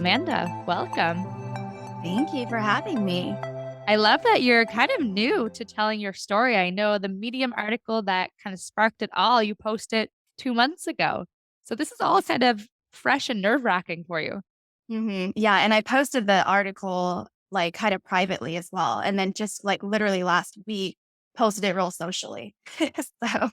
Amanda, welcome. Thank you for having me. I love that you're kind of new to telling your story. I know the Medium article that kind of sparked it all, you posted 2 months ago. So this is all kind of fresh and nerve-wracking for you. Yeah, and I posted the article like kind of privately as well, and then just like literally last week posted it real socially. so,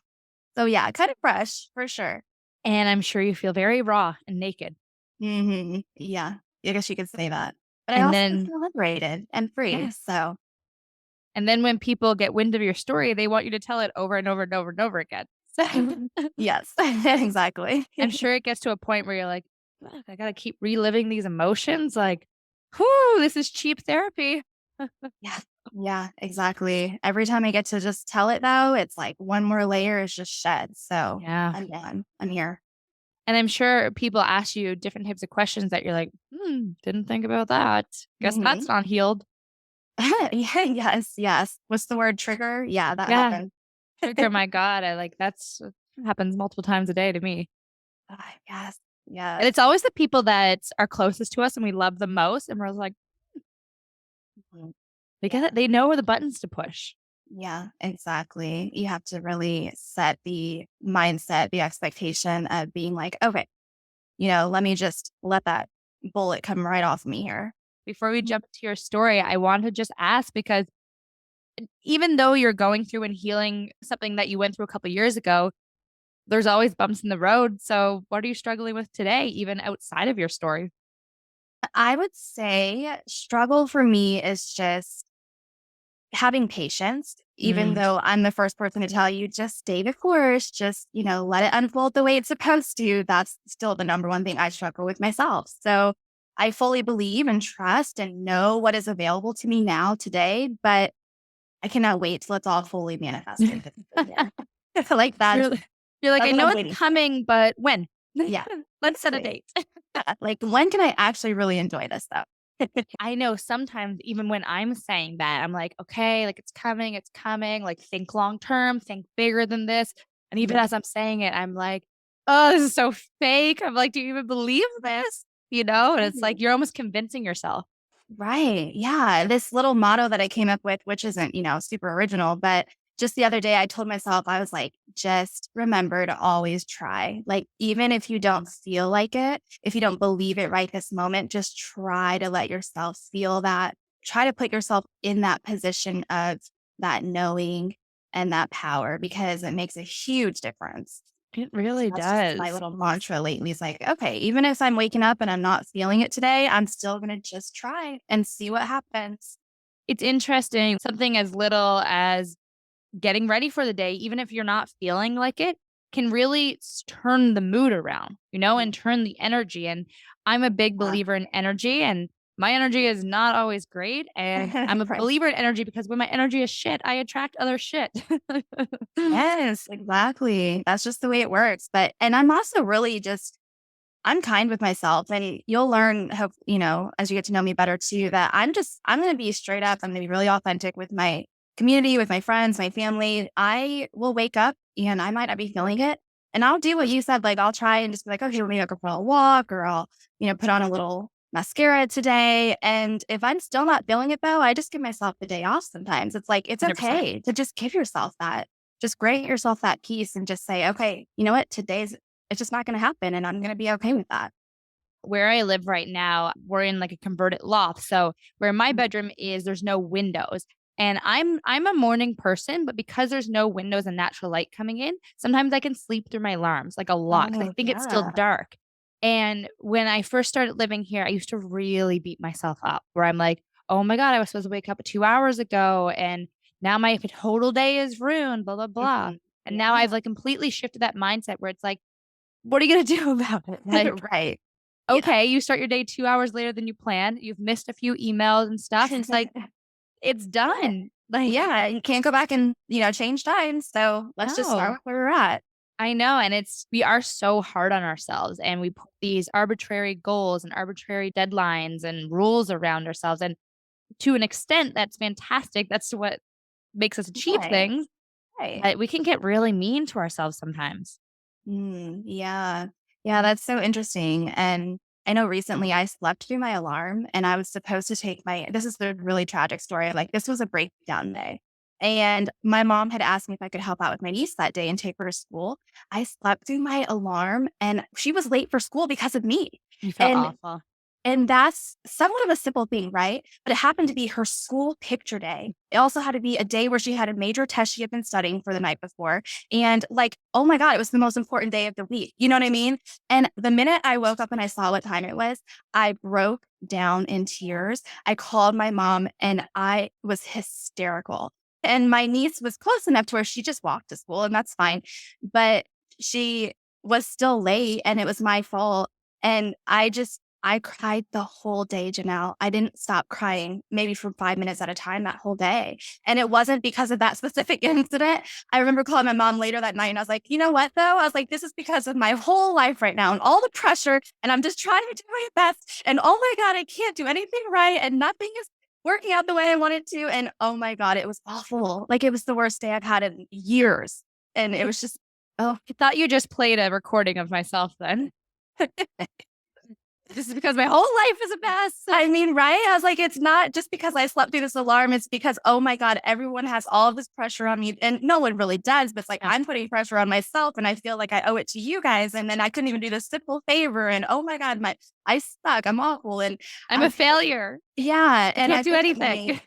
so yeah, kind of fresh for sure. And I'm sure you feel very raw and naked. Yeah, I guess you could say that. But I And also then, feel liberated and free. yeah. So And then when people get wind of your story, they want you to tell it over and over and over and over again. So yes, exactly. I'm sure it gets to a point where you're like, "Fuck, I gotta keep reliving these emotions. Like, whoo, this is cheap therapy." Yeah. Yeah, exactly. Every time I get to just tell it though, it's like one more layer is just shed. So Yeah. I'm done. I'm here. And I'm sure people ask you different types of questions that you're like, didn't think about that. Guess hmm that's not healed. Yeah, yes, yes. What's the word? Trigger? Yeah, that Yeah. happened. Trigger, my God. I like that's happens multiple times a day to me. Yes, And yes. it's always the people that are closest to us and we love the most. And we're like, Mhm. they get Yeah, it. They know where the buttons to push. yeah, exactly. You have to really set the mindset, the expectation of being like, okay, let me just let that bullet come right off me here. Before we jump to your story, I want to just ask because even though you're going through and healing something that you went through a couple years ago, there's always bumps in the road. So, what are you struggling with today, even outside of your story? I would say struggle for me is just having patience, even Mm, though I'm the first person to tell you, just stay the course, just, let it unfold the way it's supposed to. That's still the number one thing I struggle with myself. So I fully believe and trust and know what is available to me now today, but I cannot wait till it's all fully manifested physically here. like you're, that's you're like, that's I what know I'm it's waiting for. coming, but when? Yeah. Let's set a Wait. date. Like when can I actually really enjoy this though? I know sometimes, even when I'm saying that, I'm like, okay, like it's coming, like think long term, think bigger than this. And even Mhm. as I'm saying it, I'm like, oh, this is so fake. I'm like, do you even believe this? And it's like you're almost convincing yourself. Right. Yeah. This little motto that I came up with, which isn't, super original, but just the other day I told myself, I was like, just remember to always try. Like, even if you don't feel like it, if you don't believe it right this moment, just try to let yourself feel that. Try to put yourself in that position of that knowing and that power because it makes a huge difference. It So really that's just my does. little mantra lately. It's like, okay, even if I'm waking up and I'm not feeling it today, I'm still going to just try and see what happens. It's interesting. Something as little as getting ready for the day, even if you're not feeling like it, can really turn the mood around, Mhm. and turn the energy. And I'm a big Yeah. believer in energy, and my energy is not always great. And I'm a Right. believer in energy because when my energy is shit, I attract other shit. Yes, exactly. That's just the way it works. And I'm also really just, I'm kind with myself and you'll learn how, as you get to know me better too, that I'm going to be straight up. I'm going to be really authentic with my community, with my friends, my family. I will wake up and I might not be feeling it. And I'll do what you said. Like I'll try and just be like, okay, let me go for a walk or I'll, put on a little mascara today. And if I'm still not feeling it though, I just give myself the day off sometimes. It's like, it's 100%. okay to just give yourself that. Just grant yourself that peace and just say, okay, you know what? It's just not going to happen. And I'm going to be okay with that. Where I live right now, we're in like a converted loft. So where my Mhm. bedroom is, there's no windows. And I'm a morning person, but because there's no windows and natural light coming in, sometimes I can sleep through my alarms like a lot because I Oh, think it's still yeah. dark. And when I first started living here, I used to really beat myself up where I'm like, oh my God, I was supposed to wake up 2 hours ago. And now my total day is ruined, blah, blah, blah. Mhm. And now Yeah. I've like completely shifted that mindset where it's like, what are you going to do about it? Like, Right. Yeah. okay, you start your day 2 hours later than you planned. You've missed a few emails and stuff. And it's like, it's Yeah. done. Like, Yeah. You can't go back and, change time. So let's just start no, with where we're at. I know. And we are so hard on ourselves and we put these arbitrary goals and arbitrary deadlines and rules around ourselves. And to an extent, that's fantastic. That's what makes us achieve Right. things. Right. But we can get really mean to ourselves sometimes. Yeah. Yeah. That's so interesting. I know recently I slept through my alarm and I was supposed to take this is the really tragic story. Like, this was a breakdown day. And my mom had asked me if I could help out with my niece that day and take her to school. I slept through my alarm and she was late for school because of me. You felt And awful. and that's somewhat of a simple thing, right? But it happened to be her school picture day. It also had to be a day where she had a major test she had been studying for the night before. And like, oh my God, it was the most important day of the week. You know what I mean? And the minute I woke up and I saw what time it was, I broke down in tears. I called my mom and I was hysterical. And my niece was close enough to where she just walked to school and that's fine. But she was still late and it was my fault. And I cried the whole day, Janelle. I didn't stop crying, maybe for 5 minutes at a time that whole day. And it wasn't because of that specific incident. I remember calling my mom later that night and I was like, you know what, though? I was like, this is because of my whole life right now and all the pressure. And I'm just trying to do my best. And oh my God, I can't do anything right. And nothing is working out the way I wanted to. And oh my God, it was awful. Like, it was the worst day I've had in years. And it was just, oh, I thought you just played a recording of myself then. This is because my whole life is a mess. I mean, right? I was like, it's not just because I slept through this alarm. It's because, oh my God, everyone has all of this pressure on me. And no one really does, but it's like, Yeah. I'm putting pressure on myself and I feel like I owe it to you guys. And then I couldn't even do this simple favor. And oh my God, I suck. I'm awful. And I'm a failure. yeah. I And can't I do think anything.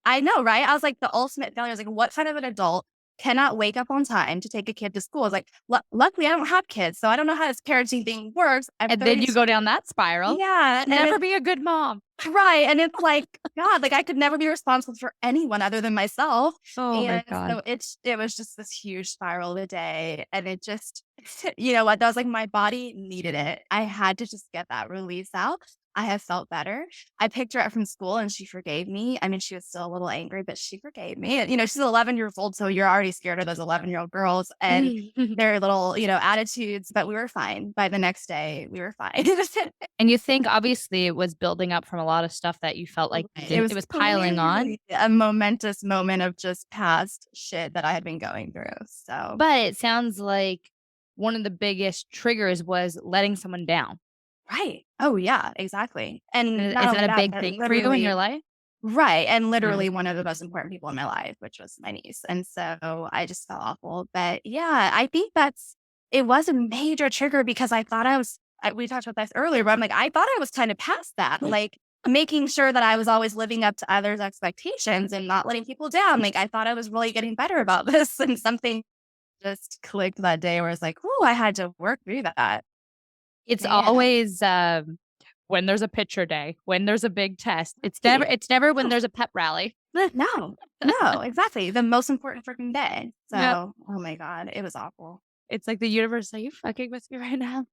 I know, right? I was like, the ultimate failure. I was like, what kind of an adult cannot wake up on time to take a kid to school? I was like, luckily I don't have kids, so I don't know how this parenting thing works. I'm And then 30. you go down that spiral. Yeah. Never be a good mom. Right. And it's like, God, like I could never be responsible for anyone other than myself. Oh my And God. so it was just this huge spiral of a day. And it just, you know what? That was like my body needed it. I had to just get that release out. I have felt better. I picked her up from school and she forgave me. I mean, she was still a little angry, but she forgave me. And, you know, she's 11 years old. So you're already scared of those 11-year-old girls and their little, attitudes, but we were fine. By the next day, we were fine. And you think obviously it was building up from a lot of stuff that you felt like Right. it was piling on. Clearly a momentous moment of just past shit that I had been going through. So, But it sounds like one of the biggest triggers was letting someone down. right. Oh, yeah, exactly. And And not is only that a that, big but thing for you in your literally, life? right. And Yeah. literally one of the most important people in my life, which was my niece. And so I just felt awful. But yeah, I think it was a major trigger because I thought we talked about this earlier, but I'm like, I thought I was kind of past that. Like, making sure that I was always living up to others' expectations and not letting people down. Like, I thought I was really getting better about this. And something just clicked that day where it's like, oh, I had to work through that. It's Man. always when there's a picture day, when there's a big test. It's never Right. it's never when No, there's a pep rally. no, no, exactly. The most important freaking day. Yep. So, oh my God, it was awful. It's like the universe, are you fucking with me right now?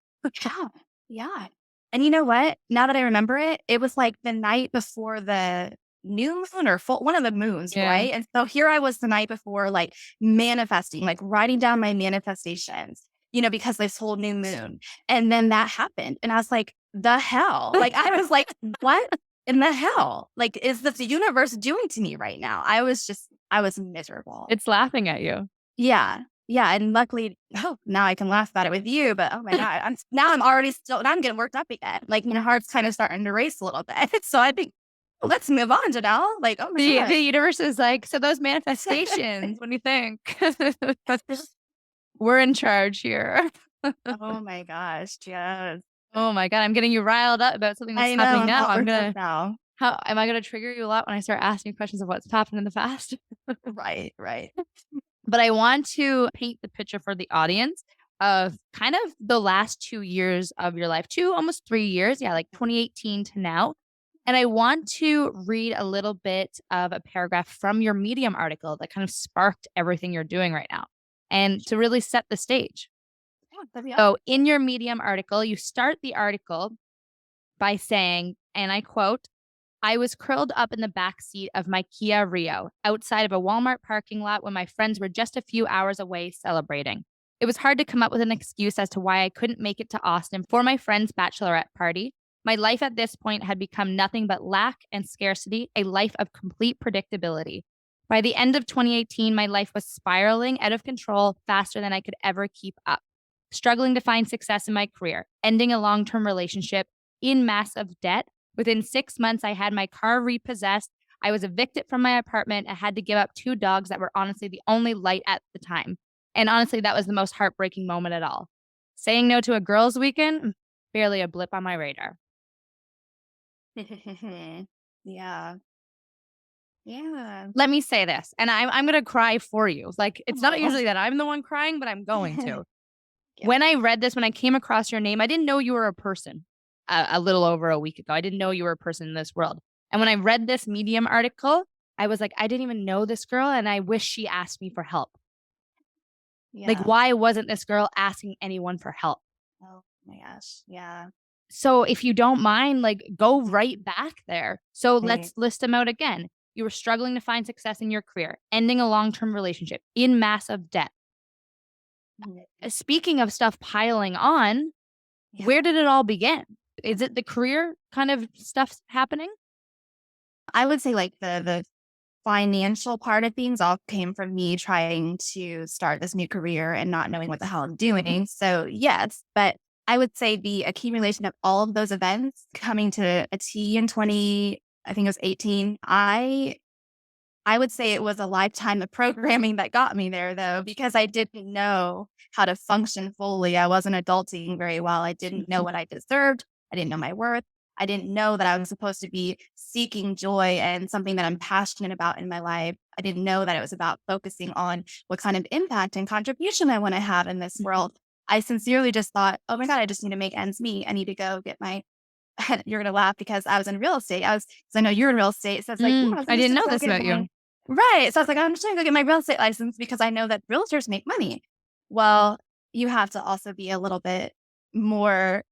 Yeah. Yeah. And you know what? Now that I remember it, it was like the night before the new moon or full one of the moons, Yeah. right? And so here I was the night before, like manifesting, like writing down my manifestations, because this whole new moon. And then that happened. And I was like, the hell? Like, I was like, what in the hell? Like, is this the universe doing to me right now? I was miserable. It's laughing at you. Yeah. Yeah, and luckily, now I can laugh about it with you, but oh my God, I'm already now I'm getting worked up again. Like, my heart's kind of starting to race a little bit. So I think, let's move on, Janelle. Like, oh my The God. the universe is like, so those manifestations, what do you think? We're in charge here. Oh my gosh, yes. Oh my God, I'm getting you riled up about something that's I know, happening I'm now. all worked up now. How am I gonna trigger you a lot when I start asking you questions of what's happened in the past? Right, right. But I want to paint the picture for the audience of kind of the last 2 years of your life, 2, almost 3 years. Yeah, like 2018 to now. And I want to read a little bit of a paragraph from your Medium article that kind of sparked everything you're doing right now and to really set the stage. Yeah, that'd be awesome. So, in your Medium article, you start the article by saying, and I quote, I was curled up in the back seat of my Kia Rio outside of a Walmart parking lot when my friends were just a few hours away celebrating. It was hard to come up with an excuse as to why I couldn't make it to Austin for my friend's bachelorette party. My life at this point had become nothing but lack and scarcity, a life of complete predictability. By the end of 2018, my life was spiraling out of control faster than I could ever keep up. struggling to find success in my career, ending a long term relationship, in massive debt. Within 6 months, I had my car repossessed. I was evicted from my apartment. I had to give up two dogs that were honestly the only light at the time. And honestly, that was the most heartbreaking moment at all. Saying no to a girls' weekend, barely a blip on my radar. Yeah. Yeah. Let me say this, and I'm going to cry for you. Like, it's not Oh. usually that I'm the one crying, but I'm going to. Yeah. When I read this, when I came across your name, I didn't know you were a person a little over a week ago. I didn't know you were a person in this world. And when I read this Medium article, I was like, I didn't even know this girl, and I wish she asked me for help. Like, Yeah. why wasn't this girl asking anyone for help? Oh my gosh. Yeah. So if you don't mind, like, go right back there. So Right. let's list them out again. You were struggling to find success in your career, ending a long term relationship, in massive debt. Mhm. Speaking of stuff piling on, Yeah. where did it all begin? Is it the career kind of stuff happening? I would say like the financial part of things all came from me trying to start this new career and not knowing what the hell I'm doing. So, yes, but I would say the accumulation of all of those events coming to a T in 20, I think it was 18. I would say it was a lifetime of programming that got me there though, because I didn't know how to function fully. I wasn't adulting very well. I didn't know what I deserved. I didn't know my worth. I didn't know that I was supposed to be seeking joy and something that I'm passionate about in my life. I didn't know that it was about focusing on what kind of impact and contribution I want to have in this world. I sincerely just thought, oh my God, I just need to make ends meet. I need to go get my you're gonna laugh because I was in real estate. Because I know you're in real estate. So it's like, yeah, I let's didn't just know go this get about you. my right. So I was like, I'm just gonna go get my real estate license because I know that realtors make money. Well, you have to also be a little bit more,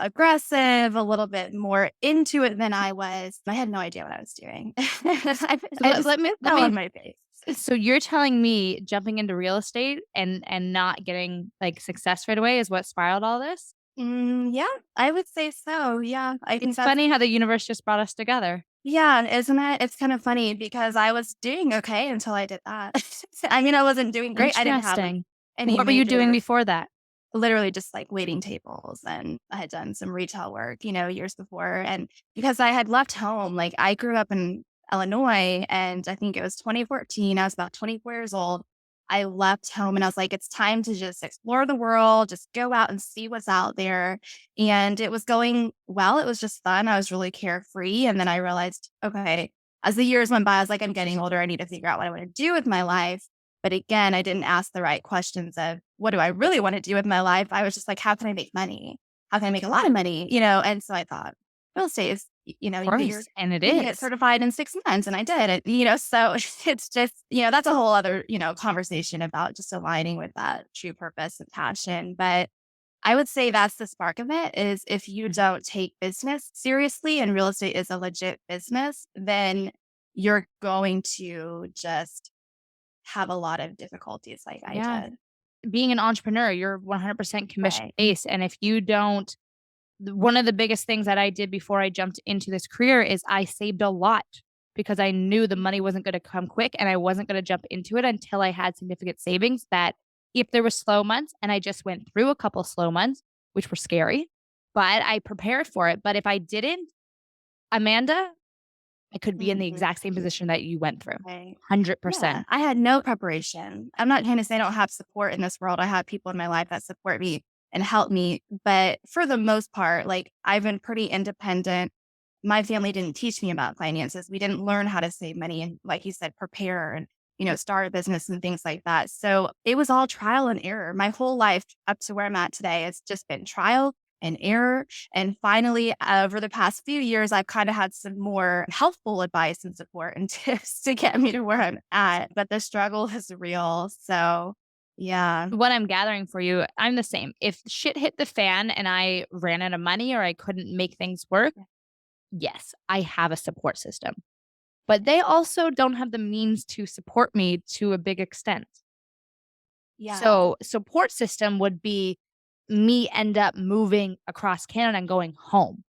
aggressive, a little bit more into it than I was. I had no idea what I was doing. So I let, just let me it let fell me on my face. so you're telling me jumping into real estate and not getting like success right away is what spiraled all this? Yeah, I would say so. Yeah, I think It's that's funny how the universe just brought us together. yeah, isn't it? It's kind of funny because I was doing okay until I did that. I mean, I wasn't doing great. I didn't have like Interesting. any What were you doing major, before that? literally just like waiting tables. And I had done some retail work, years before. And because I had left home, like I grew up in Illinois and I think it was 2014. I was about 24 years old. I left home and I was like, it's time to just explore the world, just go out and see what's out there. And it was going well. It was just fun. I was really carefree. And then I realized, okay, as the years went by, I was like, I'm getting older. I need to figure out what I want to do with my life. But again, I didn't ask the right questions of what do I really want to do with my life? I was just like, how can I make money? How can I make a lot of money? And so I thought real estate is, Of you get your, course. And it you can get is. certified in 6 months. And I did it, so it's just, that's a whole other, conversation about just aligning with that true purpose and passion. But I would say that's the spark of it is if you don't take business seriously and real estate is a legit business, then you're going to just have a lot of difficulties like I Yeah. did. Being an entrepreneur, you're 100% commission Right. based. And if you don't, one of the biggest things that I did before I jumped into this career is I saved a lot because I knew the money wasn't going to come quick and I wasn't going to jump into it until I had significant savings that if there were slow months and I just went through a couple slow months, which were scary, but I prepared for it. But if I didn't, Amanda, I could be in the Mhm. exact same position that you went through. Right. Yeah, 100%. I had no preparation. I'm not trying to say I don't have support in this world. I have people in my life that support me and help me, but for the most part, like I've been pretty independent. My family didn't teach me about finances. We didn't learn how to save money and, like you said, prepare and, start a business and things like that. So it was all trial and error. My whole life up to where I'm at today, it's just been trial and error. And finally, over the past few years, I've kind of had some more helpful advice and support and tips to get me to where I'm at. But the struggle is real. So, yeah. What I'm gathering for you, I'm the same. If shit hit the fan and I ran out of money or I couldn't make things work, yes, I have a support system. But they also don't have the means to support me to a big extent. Yeah. So, support system would be me end up moving across Canada and going home.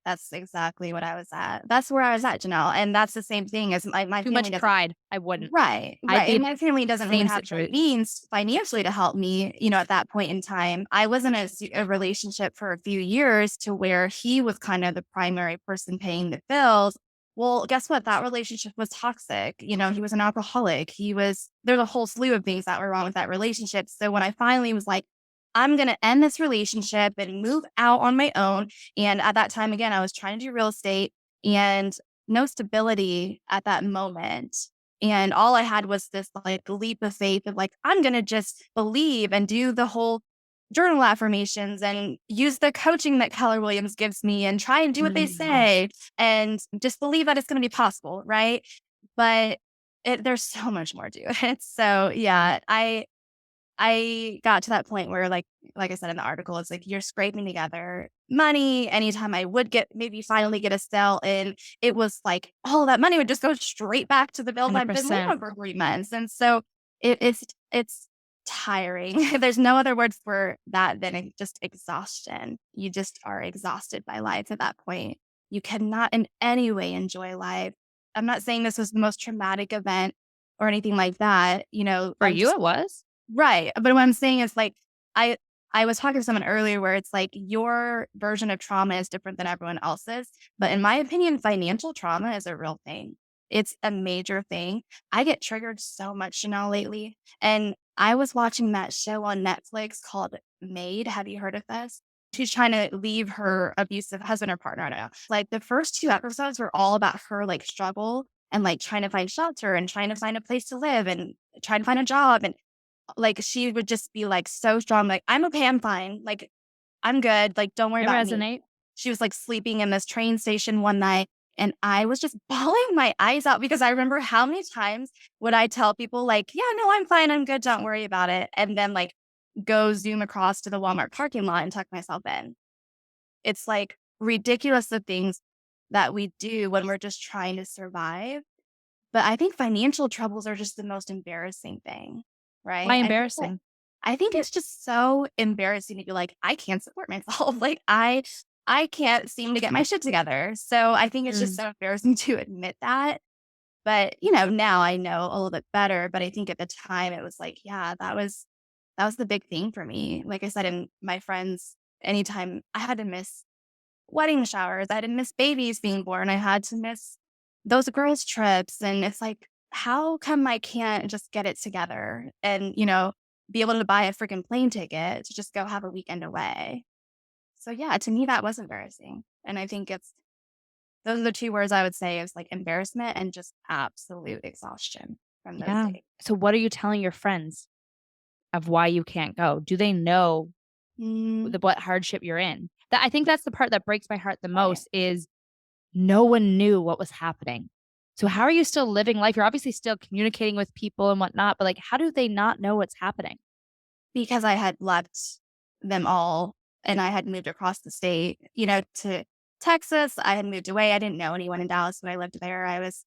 That's exactly what I was at. That's where I was at, Janelle, and that's the same thing as my Too family much doesn't. pride. I wouldn't. Right, I'd right, and be my family doesn't really same have the situation. means financially to help me, at that point in time. I was in a relationship for a few years to where he was kind of the primary person paying the bills. Well, guess what? That relationship was toxic. He was an alcoholic. There's a whole slew of things that were wrong with that relationship. So when I finally was like, I'm going to end this relationship and move out on my own. And at that time, again, I was trying to do real estate and no stability at that moment. And all I had was this like leap of faith of like, I'm going to just believe and do the whole journal affirmations and use the coaching that Keller Williams gives me and try and do what they Mm. say and just believe that it's going to be possible. Right. But there's so much more to it. So yeah, I got to that point where like I said in the article, it's like you're scraping together money anytime I would maybe finally get a sale in, it was like all that money would just go straight back to the bills I've been laying 100%. on for 3 months. And so it's tiring. There's no other words for that than just exhaustion. You just are exhausted by life at that point. You cannot in any way enjoy life. I'm not saying this was the most traumatic event or anything like that. For you, it was? Right, but what I'm saying is, like, I I was talking to someone earlier where it's like your version of trauma is different than everyone else's, but in my opinion, financial trauma is a real thing. It's a major thing. I get triggered so much, lately, and I was watching that show on Netflix called Maid. Have you heard of this? She's trying to leave her abusive husband or partner, I don't know. Like, the first 2 episodes were all about her, like, struggle and, like, trying to find shelter and trying to find a place to live and trying to find a job and like, she would just be, like, so strong, like, "I'm okay, I'm fine, like, I'm good, like, don't worry I about me." resonate. She was, like, sleeping in this train station one night, and I was just bawling my eyes out because I remember how many times would I tell people, like, "Yeah, no, I'm fine, I'm good, don't worry about it," and then, like, go zoom across to the Walmart parking lot and tuck myself in. It's, like, ridiculous the things that we do when we're just trying to survive, but I think financial troubles are just the most embarrassing thing, Why right? embarrassing? I think it's just so embarrassing to be like, "I can't support myself." Like, I can't seem to get my shit together. So, I think it's just Mm. so embarrassing to admit that. But, now I know a little bit better, but I think at the time it was like, yeah, that was the big thing for me. Like I said, in my friends, anytime I had to miss wedding showers. I had to miss babies being born. I had to miss those girls' trips. And it's like, how come I can't just get it together and, be able to buy a freaking plane ticket to just go have a weekend away? So yeah, to me that was embarrassing. And I think those are the two words I would say is like embarrassment and just absolute exhaustion from those Yeah. days. So what are you telling your friends of why you can't go? Do they know Mm, what hardship you're in? That I think that's the part that breaks my heart the right. most is no one knew what was happening. So how are you still living life? You're obviously still communicating with people and whatnot, but like, how do they not know what's happening? Because I had left them all and I had moved across the state, to Texas. I had moved away. I didn't know anyone in Dallas when I lived there. I was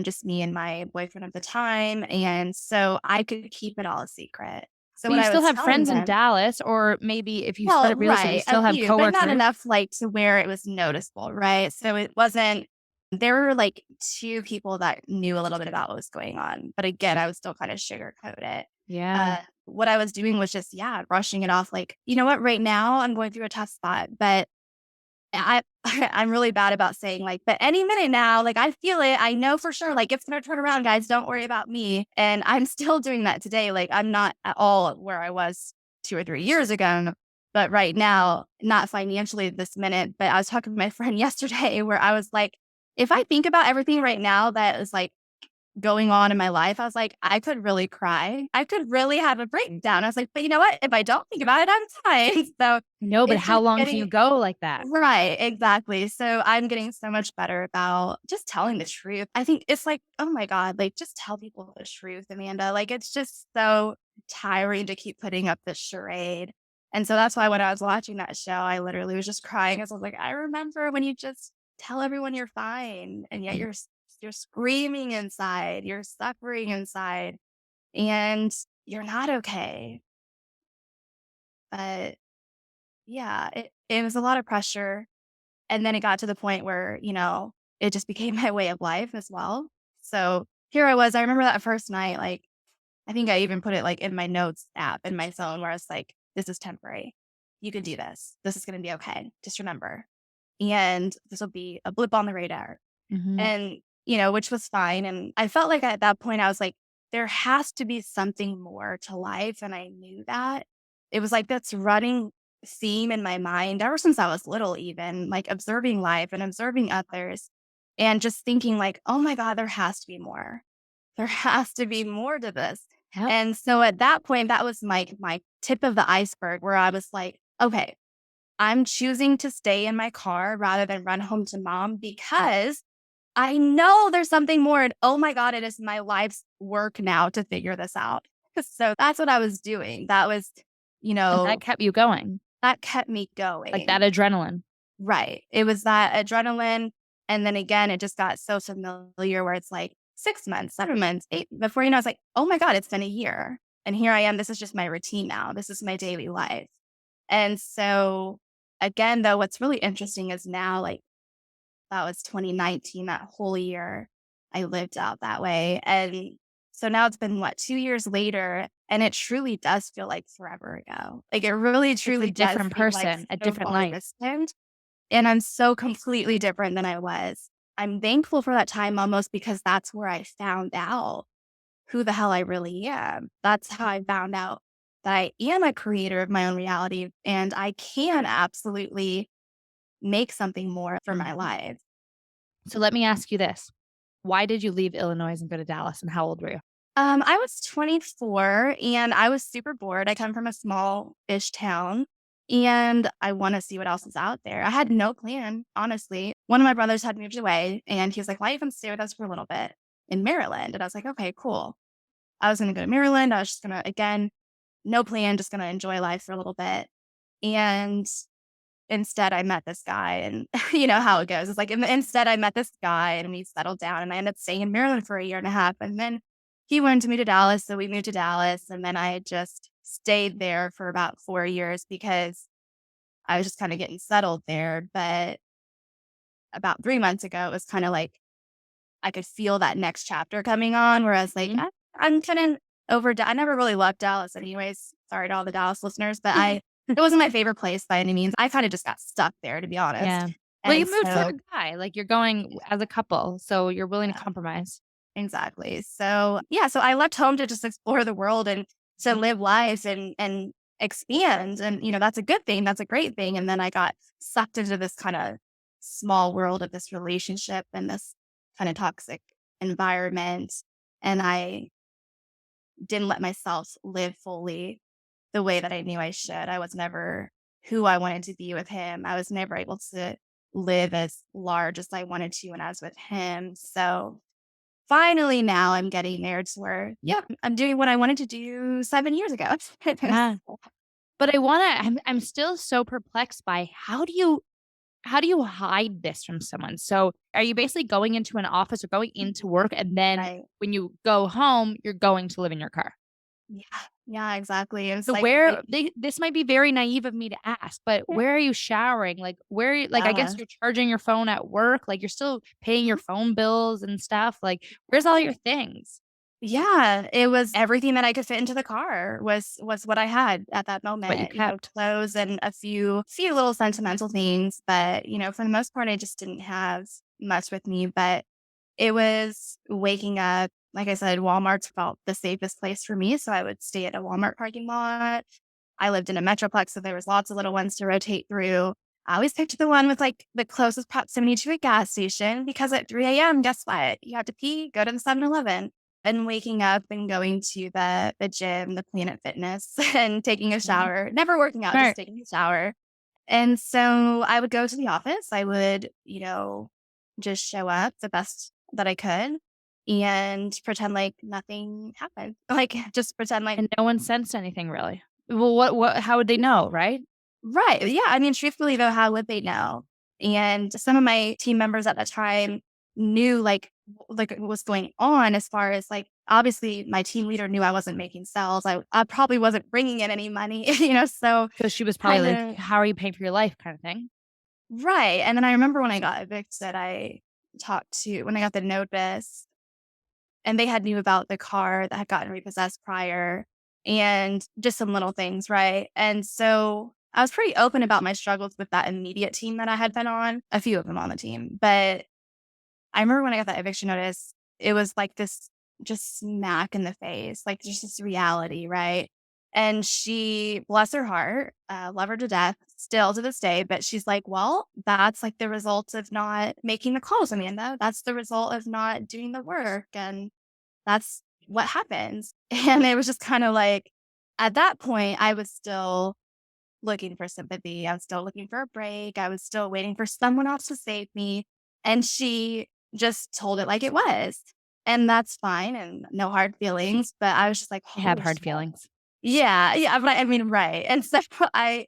just me and my boyfriend at the time. And so I could keep it all a secret. So But what you I still was have telling friends in them, Dallas, or maybe if you well, started real estate, you right, a still have few, but not coworkers. enough like to where it was noticeable, right? So it wasn't, there were like 2 people that knew a little bit about what was going on. But again, I would still kind of sugarcoat it. Yeah. What I was doing was just, yeah, brushing it off. Like, you know what? Right now, I'm going through a tough spot, but I I'm really bad about saying like, but any minute now, like I feel it. I know for sure, like it's gonna turn around, guys. Don't worry about me. And I'm still doing that today. Like I'm not at all where I was 2 or 3 years ago. But right now, not financially this minute. But I was talking to my friend yesterday where I was like, if I think about everything right now that is like going on in my life, I was like, I could really cry. I could really have a breakdown. I was like, but you know what? If I don't think about it, I'm fine. So No, but it's how just long can you getting go like that? right, exactly. So I'm getting so much better about just telling the truth. I think it's like, oh my God, like just tell people the truth, Amanda. Like it's just so tiring to keep putting up this charade. And so that's why when I was watching that show, I literally was just crying because I was like, I remember when you just tell everyone you're fine and yet you're screaming inside, you're suffering inside, and you're not okay. But yeah, it was a lot of pressure. And then it got to the point where, it just became my way of life as well. So here I was. I remember that first night, like, I think I even put it like in my notes app in my phone where I was like, this is temporary. You can do this. This is going to be okay. Just remember. And this will be a blip on the radar. Hmm. And, which was fine. And I felt like at that point, I was like, there has to be something more to life. And I knew that. It was like this running theme in my mind ever since I was little, even like observing life and observing others and just thinking, like, oh my God, there has to be more. There has to be more to this. Yep. And so at that point, that was my tip of the iceberg where I was like, okay, I'm choosing to stay in my car rather than run home to mom because I know there's something more. And oh my God, it is my life's work now to figure this out. So that's what I was doing. That was, you And that know, kept you going, that kept me like that going. adrenaline. Right. It was that adrenaline. And then again, it just got so familiar where it's like 6 months, 7 months, eight. Before you know, it's like, oh my God, it's been a year. And here I am. This is just my routine now. This is my daily life. And so, again, though, what's really interesting is now, like, that was 2019, that whole year I lived out that way. And so now it's been what, 2 years later, and it truly does feel like forever ago. Like, it really, It's a truly does different seem like person, a so different far life. distant. And I'm so completely different than I was. I'm thankful for that time almost because that's where I found out who the hell I really am. That's how I found out that I am a creator of my own reality and I can absolutely make something more for my life. So let me ask you this. Why did you leave Illinois and go to Dallas, and how old were you? I was 24 and I was super bored. I come from a small-ish town and I want to see what else is out there. I had no plan, honestly. One of my brothers had moved away and he was like, why don't you come stay with us for a little bit in Maryland? And I was like, okay, cool. I was going to go to Maryland. I was just going to, again, no plan, just going to enjoy life for a little bit. And instead, I met this guy, and you know how it goes. It's like, instead, I met this guy, and we settled down, and I ended up staying in Maryland for a year and a half. And then he wanted to move to Dallas, so we moved to Dallas. And then I just stayed there for about 4 years because I was just kind of getting settled there. But about 3 months ago, it was kind of like I could feel that next chapter coming on, where I was like, Mhm. I'm kind of over. I never really loved Dallas, anyways. Sorry to all the Dallas listeners, but it wasn't my favorite place by any means. I kind of just got stuck there, to be honest. Yeah. Well, you And moved for so, a guy, like, you're going yeah, as a couple, so you're willing to yeah, compromise. exactly. So, yeah, so I left home to just explore the world and to live life and expand. And that's a good thing. That's a great thing. And then I got sucked into this kind of small world of this relationship and this kind of toxic environment. And I didn't let myself live fully the way that I knew I should. I was never who I wanted to be with him. I was never able to live as large as I wanted to when I was with him. So finally now I'm getting there to where, yeah, I'm doing what I wanted to do 7 years ago. Yeah. But I'm still so perplexed by how do you hide this from someone? So, are you basically going into an office or going into work, and then Right. when you go home, you're going to live in your car? Yeah. Yeah, exactly. It was So like, this might be very naive of me to ask, but where are you showering? Like, like, I guess yeah. you're charging your phone at work, like, you're still paying your phone bills and stuff. Like, where's all your things? Yeah, it was everything that I could fit into the car was what I had at that What you moment, kept? clothes and a few little sentimental things, but, for the most part, I just didn't have much with me, but it was waking up, like I said, Walmart's felt the safest place for me, so I would stay at a Walmart parking lot. I lived in a metroplex, so there was lots of little ones to rotate through. I always picked the one with, like, the closest proximity to a gas station because at 3 AM, guess what? You have to pee, go to the 7-Eleven. And waking up and going to the gym, the Planet Fitness, and taking a Mhm. shower, never working out, just Smart. taking a shower. And so I would go to the office. I would, just show up the best that I could and pretend like nothing happened. Like, just pretend like And no one sensed anything really. Well, how would they know, right? right. Yeah. I mean, truthfully, though, how would they know? And some of my team members at that time knew like what was going on as far as like obviously my team leader knew I wasn't making sales. I probably wasn't bringing in any money, so Because she was probably kind like, of "How are you paying for your life?" kind of thing. Right. And then I remember when I got evicted, I talked to when I got the notice and they had knew about the car that had gotten repossessed prior and just some little things, right? And so I was pretty open about my struggles with that immediate team that I had been on, a few of them on the team. But I remember when I got that eviction notice, it was like this just smack in the face, like just this reality, right? And she, bless her heart, love her to death, still to this day. But she's like, well, that's like the result of not making the calls, Amanda. That's the result of not doing the work. And that's what happens. And it was just kind of like, at that point, I was still looking for sympathy. I was still looking for a break. I was still waiting for someone else to save me. And she just told it like it was. And that's fine and no hard feelings. But I was just like, I have holy hard shit. feelings. Yeah. Yeah. But I mean, right. And so I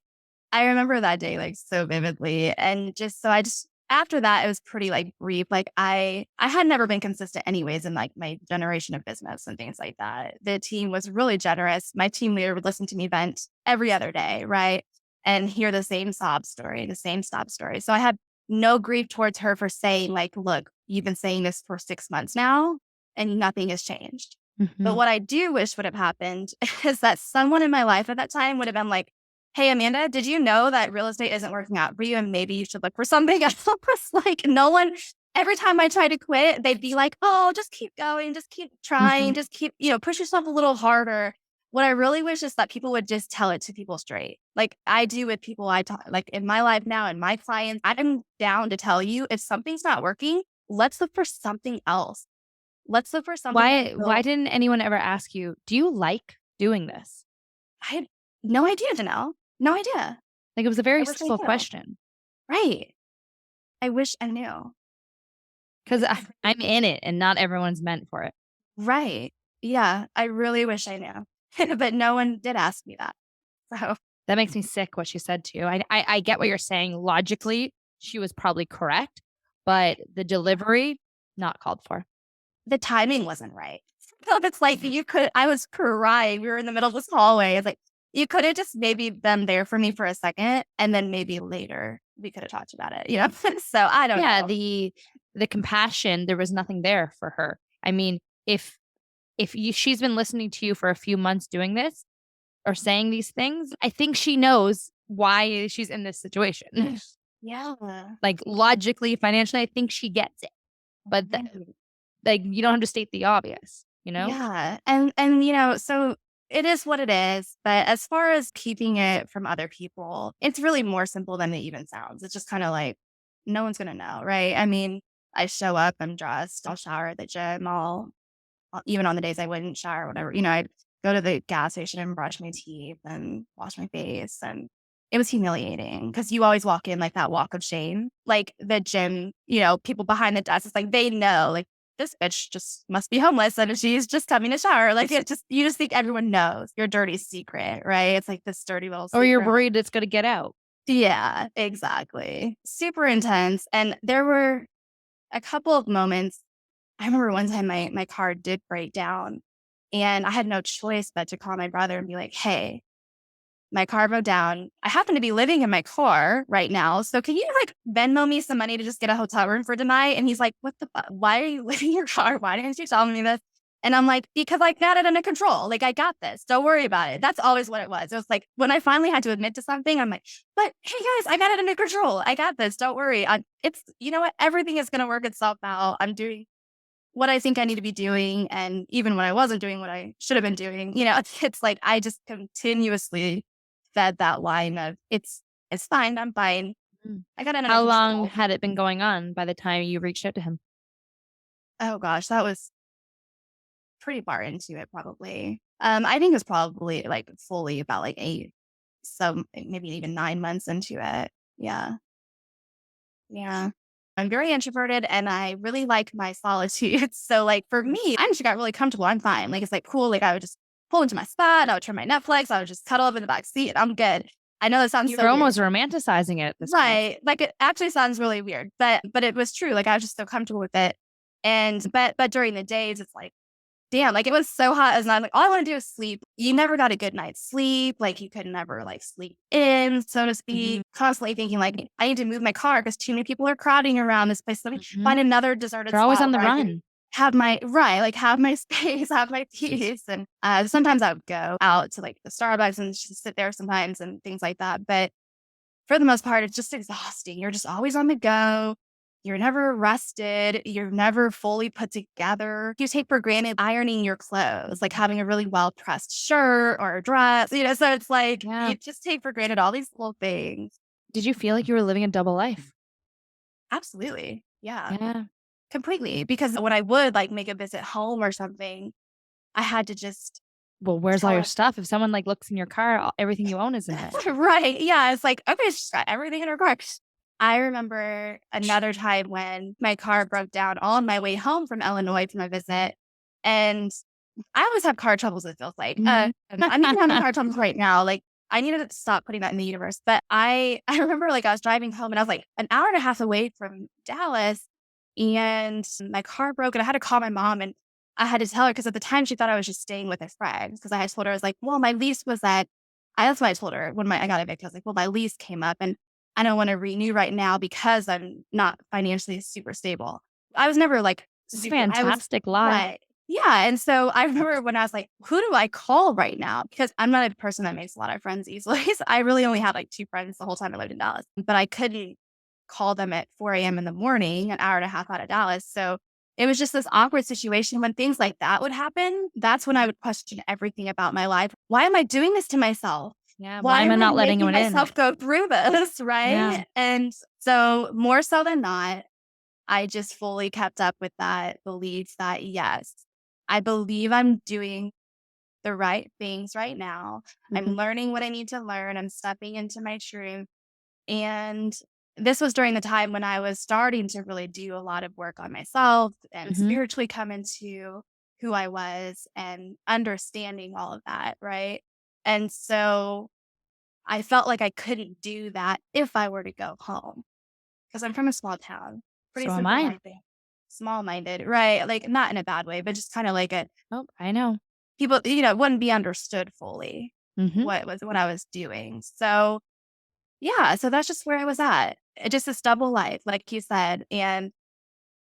remember that day like so vividly. And just so I just after that, it was pretty like brief. Like I had never been consistent anyways in like my generation of business and things like that. The team was really generous. My team leader would listen to me vent every other day, right? And hear the same sob story, the same sob story. So I had no grief towards her for saying, like, look, you've been saying this for 6 months now and nothing has changed. But Mhm. what I do wish would have happened is that someone in my life at that time would have been like, hey, Amanda, did you know that real estate isn't working out for you and maybe you should look for something else? Like, no one, every time I try to quit, they'd be like, oh, just keep going, just keep trying, Mhm. just keep, push yourself a little harder. What I really wish is that people would just tell it to people straight. Like I do with people I talk, like in my life now and my clients, I'm down to tell you if something's not working, let's look for something else. Let's look for something that Why will, didn't anyone ever ask you, "Do you like doing this?" I had no idea, Janelle. No idea. Like, it was a I very wish I simple knew. question. Right. I wish I knew. 'Cause It's I'm in it and not everyone's meant for it. right. Yeah, I really wish I knew, but no one did ask me that. So That makes me sick what she said to you. I get what you're saying. Logically, she was probably correct, but the delivery, not called for. the timing wasn't right. So it's like you could I was crying. We were in the middle of this hallway. It's like you could have just maybe been there for me for a second and then maybe later we could have talked about it. So I don't Yeah, know. the compassion, there was nothing there for her. I mean, she's been listening to you for a few months doing this or saying these things, I think she knows why she's in this situation. Yeah. Like Yeah. logically, financially, I think she gets it. But Right. like you don't have to state the obvious, you know? Yeah. So it is what it is. But as far as keeping it from other people, it's really more simple than it even sounds. It's just kind of like no one's gonna know, right? I mean, I show up, I'm dressed, I'll shower at the gym, even on the days I wouldn't shower, whatever, I'd go to the gas station and brush my teeth and wash my face. And it was humiliating because you always walk in like that walk of shame. Like the gym, people behind the desk, it's like they know, like this bitch just must be homeless and she's just coming to shower. Like you just think everyone knows your dirty secret, right? It's like this dirty little Or you're secret. worried it's gonna get out. Yeah, exactly. Super intense. And there were a couple of moments. I remember one time my car did break down and I had no choice but to call my brother and be like, hey, my car broke down. I happen to be living in my car right now. So can you like Venmo me some money to just get a hotel room for tonight? And he's like, what the fuck? Why are you living in your car? Why didn't you tell me this? And I'm like, because I got it under control. Like I got this. Don't worry about it. That's always what it was. It was like when I finally had to admit to something, I'm like, but hey guys, I got it under control. I got this. Don't worry. It's you know what? Everything is gonna work itself out. I'm doing what I think I need to be doing. And even when I wasn't doing what I should have been doing, it's like I just continuously fed that line of it's fine, I'm fine. Mm. I got it under How long control. had it been going on by the time you reached out to him? Oh gosh, that was pretty far into it probably. I think it was probably like fully about like 8, so maybe even 9 months into it. Yeah. Yeah. I'm very introverted and I really like my solitude. So like for me, I just got really comfortable. I'm fine. Like it's like cool. Like I would just pull into my spot. I would turn my Netflix. I would just cuddle up in the back seat. I'm good. I know that sounds You so were weird. almost romanticizing it at this point. Right. Like it actually sounds really weird, but it was true. Like I was just so comfortable with it. And but during the days, it's like damn, like it was so hot as not like all I want to do is sleep. You never got a good night's sleep. Like you could never like sleep in, so to speak. Mhm. Constantly thinking like I need to move my car because too many people are crowding around this place. Let me Mhm. find another deserted You're always spot on the where I can run. have my right, like have my space, have my peace. And sometimes I would go out to like the Starbucks and just sit there sometimes and things like that. But for the most part, it's just exhausting. You're just always on the go. You're never rested. You're never fully put together. You take for granted ironing your clothes, like having a really well pressed shirt or a dress, so it's like Yeah. you just take for granted all these little things. Did you feel like you were living a double life? Absolutely. Yeah, Yeah. completely. Because when I would like make a visit home or something, I had to just Well, where's all tell your her, stuff? If someone, like, looks in your car, everything you own is in it. right. Yeah. It's like, okay, she's got everything in her car. I remember another time when my car broke down on my way home from Illinois from a visit. And I always have car troubles, it feels like. Mhm. I'm even having car troubles right now. Like, I needed to stop putting that in the universe. But I remember like I was driving home and I was like an hour and a half away from Dallas and my car broke and I had to call my mom and I had to tell her because at the time she thought I was just staying with a friend because I had told her, I was like, well, my lease was at, that's what I told her when I got evicted. I was like, well, my lease came up and I don't want to renew right now because I'm not financially super stable. I was never like It's a super, I was, fantastic lie. right. Yeah. And so I remember when I was like, who do I call right now? Because I'm not a person that makes a lot of friends easily. So I really only had like two friends the whole time I lived in Dallas, but I couldn't call them at 4 a.m. in the morning, an hour and a half out of Dallas. So it was just this awkward situation when things like that would happen. That's when I would question everything about my life. Why am I doing this to myself? Yeah, why Why am I am I not letting making anyone in? myself go through this? Yeah. Right. And so, more so than not, I just fully kept up with that belief that yes, I believe I'm doing the right things right now. I'm Mhm. learning what I need to learn. I'm stepping into my truth. And this was during the time when I was starting to really do a lot of work on myself and Mhm. spiritually come into who I was and understanding all of that. Right. And so I felt like I couldn't do that if I were to go home because I'm from a small town, pretty So am simple I. minded, small minded, right? Like not in a bad way, but just kind of like a Oh, I know. people, wouldn't be understood fully Mhm. what I was doing. So yeah, so that's just where I was at. Just this double life, like you said. And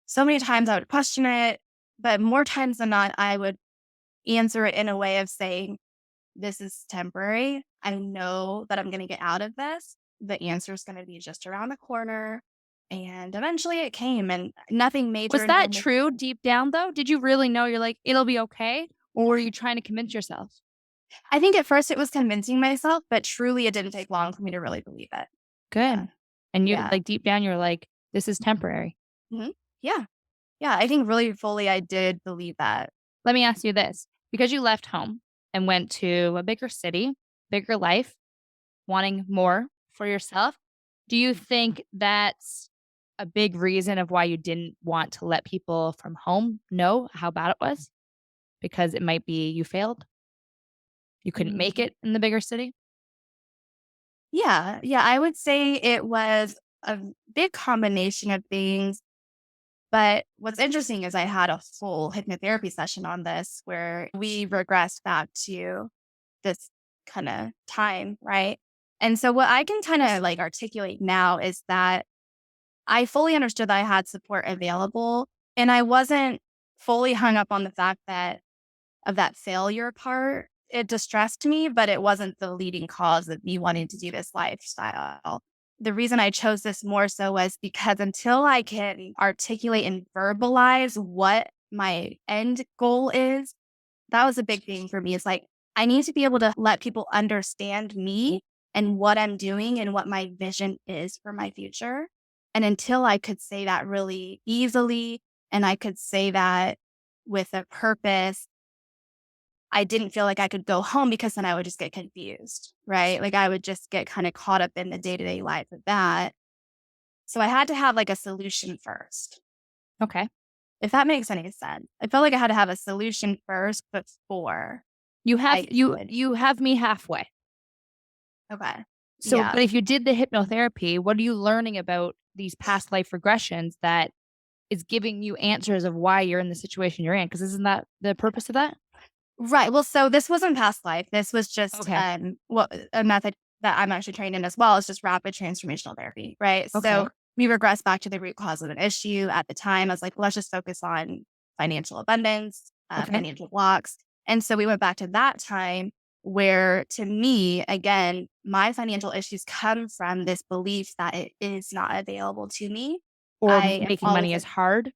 so many times I would question it, but more times than not, I would answer it in a way of saying, this is temporary. I know that I'm going to get out of this. The answer is going to be just around the corner. And eventually it came and nothing major Was and that dramatic. true deep down, though? Did you really know you're like, "It'll be okay," or were you trying to convince yourself? I think at first it was convincing myself, but truly it didn't take long for me to really believe it. Yeah. Good. And you Yeah. like, deep down, you're like, "This is temporary." Mhm. Yeah. Yeah. I think really fully I did believe that. Let me ask you this, because you left home and went to a bigger city, bigger life, wanting more for yourself, do you think that's a big reason of why you didn't want to let people from home know how bad it was? Because it might be you failed? You couldn't make Mhm. it in the bigger city? Yeah. Yeah. I would say it was a big combination of things. But what's interesting is I had a full hypnotherapy session on this where we regressed back to this kind of time, right? And so what I can kind of like articulate now is that I fully understood that I had support available and I wasn't fully hung up on the fact that of that failure part. It distressed me, but it wasn't the leading cause of me wanting to do this lifestyle. The reason I chose this more so was because until I can articulate and verbalize what my end goal is, that was a big thing for me. It's like, I need to be able to let people understand me and what I'm doing and what my vision is for my future. And until I could say that really easily and I could say that with a purpose, I didn't feel like I could go home because then I would just get confused, right? Like I would just get kind of caught up in the day to day life of that. So I had to have like a solution first, Okay. if that makes any sense. I felt like I had to have a solution first before You have I you could. you have me halfway. Okay. So, Yeah. but if you did the hypnotherapy, what are you learning about these past life regressions that is giving you answers of why you're in the situation you're in. Because isn't that the purpose of that? Right. Well, so this wasn't past life. This was just Okay. what a method that I'm actually trained in as well is just rapid transformational therapy. Right. So Okay. we regress back to the root cause of an issue. At the time, I was like, let's just focus on financial abundance, Okay. financial blocks. And so we went back to that time where, to me, again, my financial issues come from this belief that it is not available to me. Or I am making always money is hard.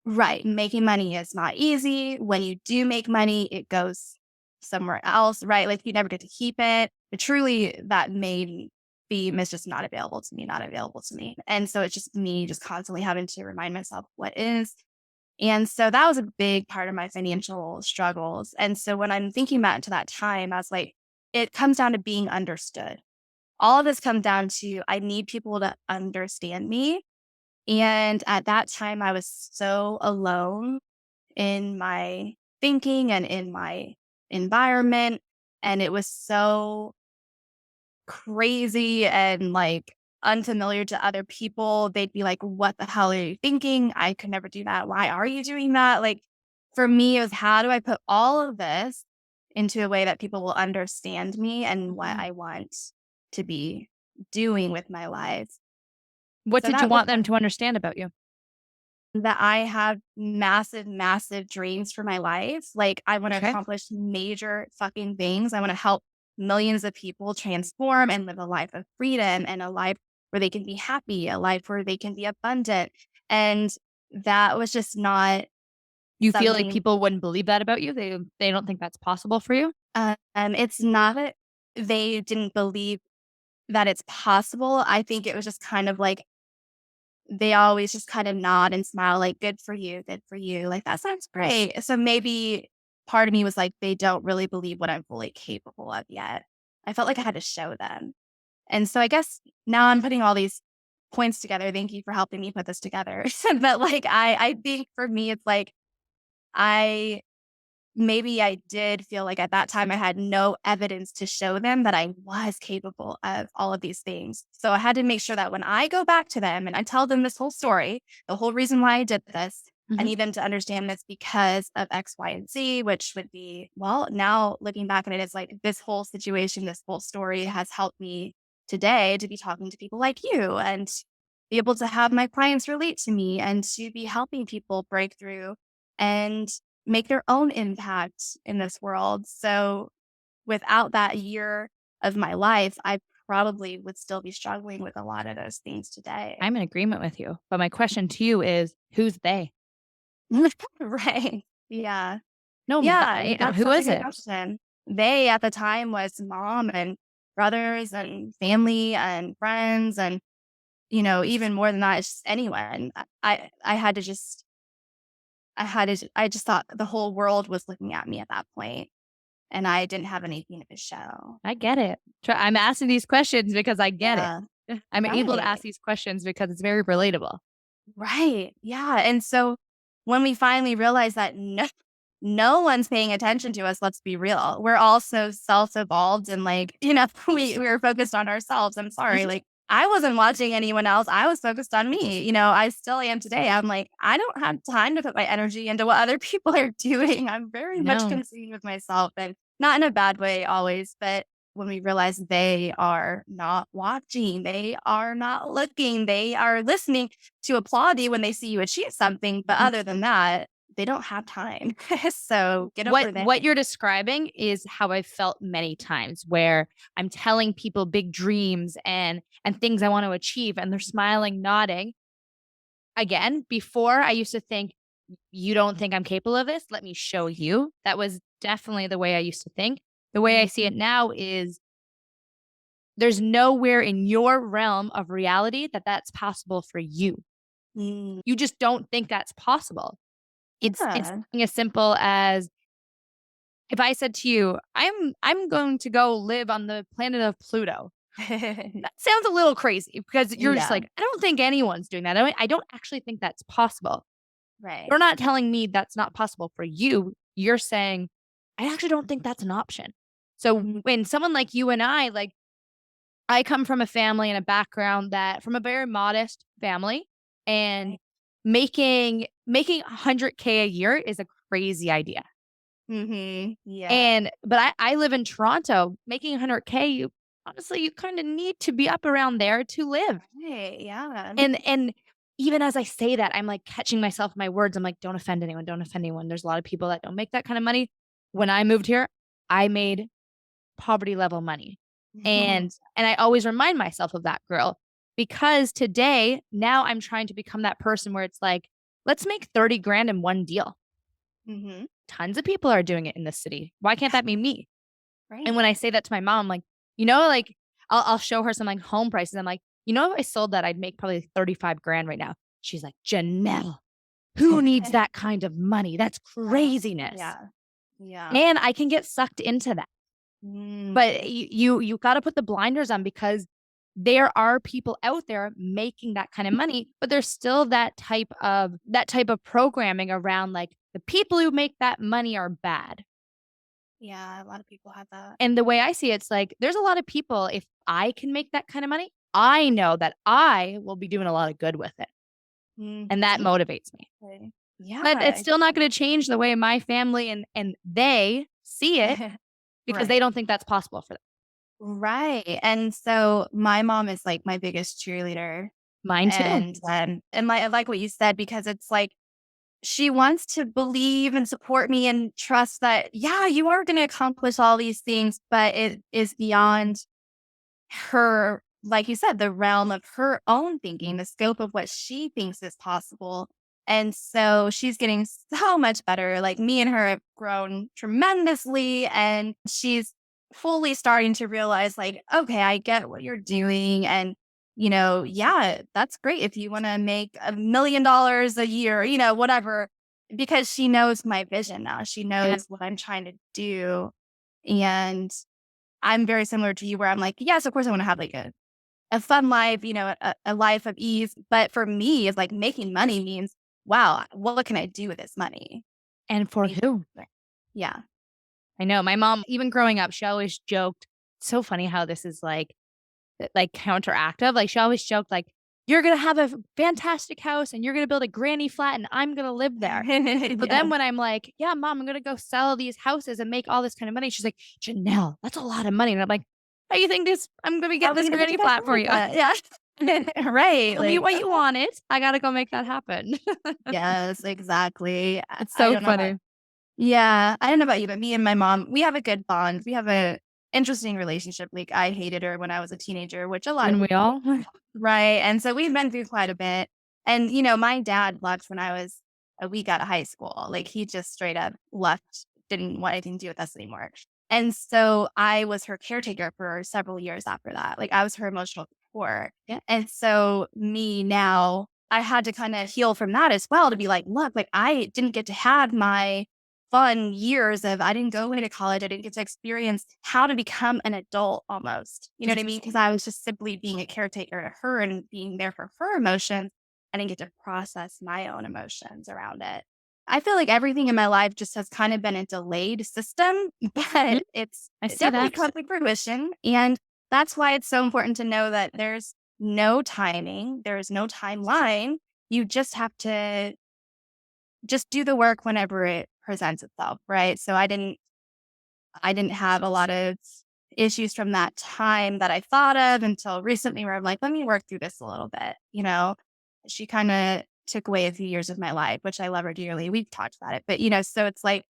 right. Making money is not easy. When you do make money, it goes somewhere else, right? Like you never get to keep it. But truly, that main theme is just not available to me, not available to me. And so it's just me just constantly having to remind myself what is. And so that was a big part of my financial struggles. And so when I'm thinking back to that time, I was like, it comes down to being understood. All of this comes down to I need people to understand me, and at that time, I was so alone in my thinking and in my environment. And it was so crazy and like unfamiliar to other people. They'd be like, what the hell are you thinking? I could never do that. Why are you doing that? Like for me, it was how do I put all of this into a way that people will understand me and what Mhm. I want to be doing with my life? What So did you that was want them to understand about you? that I have massive, massive dreams for my life. Like, I want to Okay. accomplish major fucking things. I want to help millions of people transform and live a life of freedom and a life where they can be happy, a life where they can be abundant. And that was just not You feel like something, people wouldn't believe that about you? They don't think that's possible for you? it's not that they didn't believe that it's possible. I think it was just kind of like they always just kind of nod and smile like, "Good for you, good for you." Like, "That sounds great." So maybe part of me was like, they don't really believe what I'm fully capable of yet. I felt like I had to show them. And so I guess now I'm putting all these points together. Thank you for helping me put this together. But like I think for me, it's like I maybe I did feel like at that time I had no evidence to show them that I was capable of all of these things. So I had to make sure that when I go back to them and I tell them this whole story, the whole reason why I did this, I Mhm. need them to understand this because of X, Y, and Z, which would be, well, now looking back on it, it's like this whole situation, this whole story has helped me today to be talking to people like you and be able to have my clients relate to me and to be helping people break through and make their own impact in this world. So without that year of my life, I probably would still be struggling with a lot of those things today. I'm in agreement with you. But my question to you is, who's they? Right. Yeah. No, Yeah. That's who such a is good it? question. They at the time was mom and brothers and family and friends and even more than that, it's just anyone. I had to just I just thought the whole world was looking at me at that point and I didn't have anything to show. I get it. I'm asking these questions because I get it. Yeah. I'm able to ask Right. these questions because it's very relatable. Right. Yeah. And so when we finally realized that no one's paying attention to us, let's be real. We're all so self-evolved and like, we were focused on ourselves. I'm sorry. Mhm. Like I wasn't watching anyone else. I was focused on me. I still am today. I'm like, I don't have time to put my energy into what other people are doing. I'm very much No, consumed with myself and not in a bad way always, but when we realize they are not watching, they are not looking, they are listening to applaud you when they see you achieve something. But mhm. other than that, they don't have time. So get What over that. what you're describing is how I felt many times where I'm telling people big dreams and things I want to achieve and they're smiling, nodding. Again, before I used to think you don't think I'm capable of this, let me show you. That was definitely the way I used to think. The way I see it Mhm. now is there's nowhere in your realm of reality that that's possible for you. Mm, You just don't think that's possible. It's yeah. something as simple as if I said to you, I'm going to go live on the planet of Pluto. That sounds a little crazy because you're just Yeah. like, I don't think anyone's doing that. I don't actually think that's possible. Right. You're not telling me that's not possible for you. You're saying, I actually don't think that's an option. So Mhm. when someone like you and like, I come from a family and a background that from a very modest family. And Right. making 100K a year is a crazy idea. Yeah. But I live in Toronto. Making 100K, you honestly, you kind of need to be up around there to live. Right. Yeah. And even as I say that, I'm like catching myself in my words. I'm like, don't offend anyone, don't offend anyone. There's a lot of people that don't make that kind of money. When I moved here, I made poverty level money. And I always remind myself of that girl because today, now I'm trying to become that person where it's like, let's make 30 grand in one deal. hmm Tons of people are doing it in this city. Why can't that be me? And Right. when I say that to my mom, I'm like, like I'll show her some like home prices. I'm like, if I sold that, I'd make probably 35 grand right now. She's like, Jenelle, who needs that kind of money? That's craziness. Yeah. Yeah. And I can get sucked into that. Mm. But you got to put the blinders on because there are people out there making that kind of money, but there's still that type of programming around like the people who make that money are bad. Yeah. A lot of people have that. And the way I see it, it's like there's a lot of people, if I can make that kind of money, I know that I will be doing a lot of good with it. And that Mhm. motivates me. Right. But it's Yeah. still not going to change the way my family and they see it because they Right. don't think that's possible for them. Right. And so my mom is like my biggest cheerleader. Mine too. And I like what you said because it's like she wants to believe and support me and trust that, yeah, you are going to accomplish all these things, but it is beyond her, like you said, the realm of her own thinking, the scope of what she thinks is possible. And so she's getting so much better. Like me and her have grown tremendously. And she's fully starting to realize, like, okay, I get what you're doing. And, yeah, that's great if you want to make $1 million a year, whatever, because she knows my vision now. She Yeah. knows what I'm trying to do. And I'm very similar to you where I'm like, yes, of course I want to have like a fun life, a life of ease. But for me, it's like making money means, wow, what can I do with this money? And for Make who? it- Yeah. I know my mom, even growing up, she always joked. It's so funny how this is like counteractive. Like she always joked like, you're going to have a fantastic house and you're going to build a granny flat and I'm going to live there. But Yeah. then when I'm like, yeah, mom, I'm going to go sell these houses and make all this kind of money, she's like, Janelle, that's a lot of money. And I'm like, how you think I'm going to How get are we this gonna do granny that? flat for you? Yeah. Right. Tell me Like, what you want it. I got to go make that happen. yes, exactly. It's I so don't know about funny. Yeah, I don't know about you, but me and my mom, we have a good bond. We have a interesting relationship. Like I hated her when I was a teenager, which a lot of When we people all, right. And so we've been through quite a bit. And my dad left when I was a week out of high school. Like he just straight up left, didn't want anything to do with us anymore. And so I was her caretaker for several years after that. Like I was her emotional support. yeah. And so me now, I had to kind of heal from that as well to be like, look, like I didn't get to have my fun years of I didn't go away to college. I didn't get to experience how to become an adult almost. You know what I mean? Because I was just simply being a caretaker to her and being there for her emotions. I didn't get to process my own emotions around it. I feel like everything in my life just has kind of been a delayed system, Mhm. but I it see definitely that. comes to fruition. And that's why it's so important to know that there's no timing, there is no timeline. You just have to just do the work whenever it presents itself, right? So I didn't have a lot of issues from that time that I thought of until recently where I'm like, let me work through this a little bit, She kind of took away a few years of my life, which I love her dearly. We've talked about it. But so it's like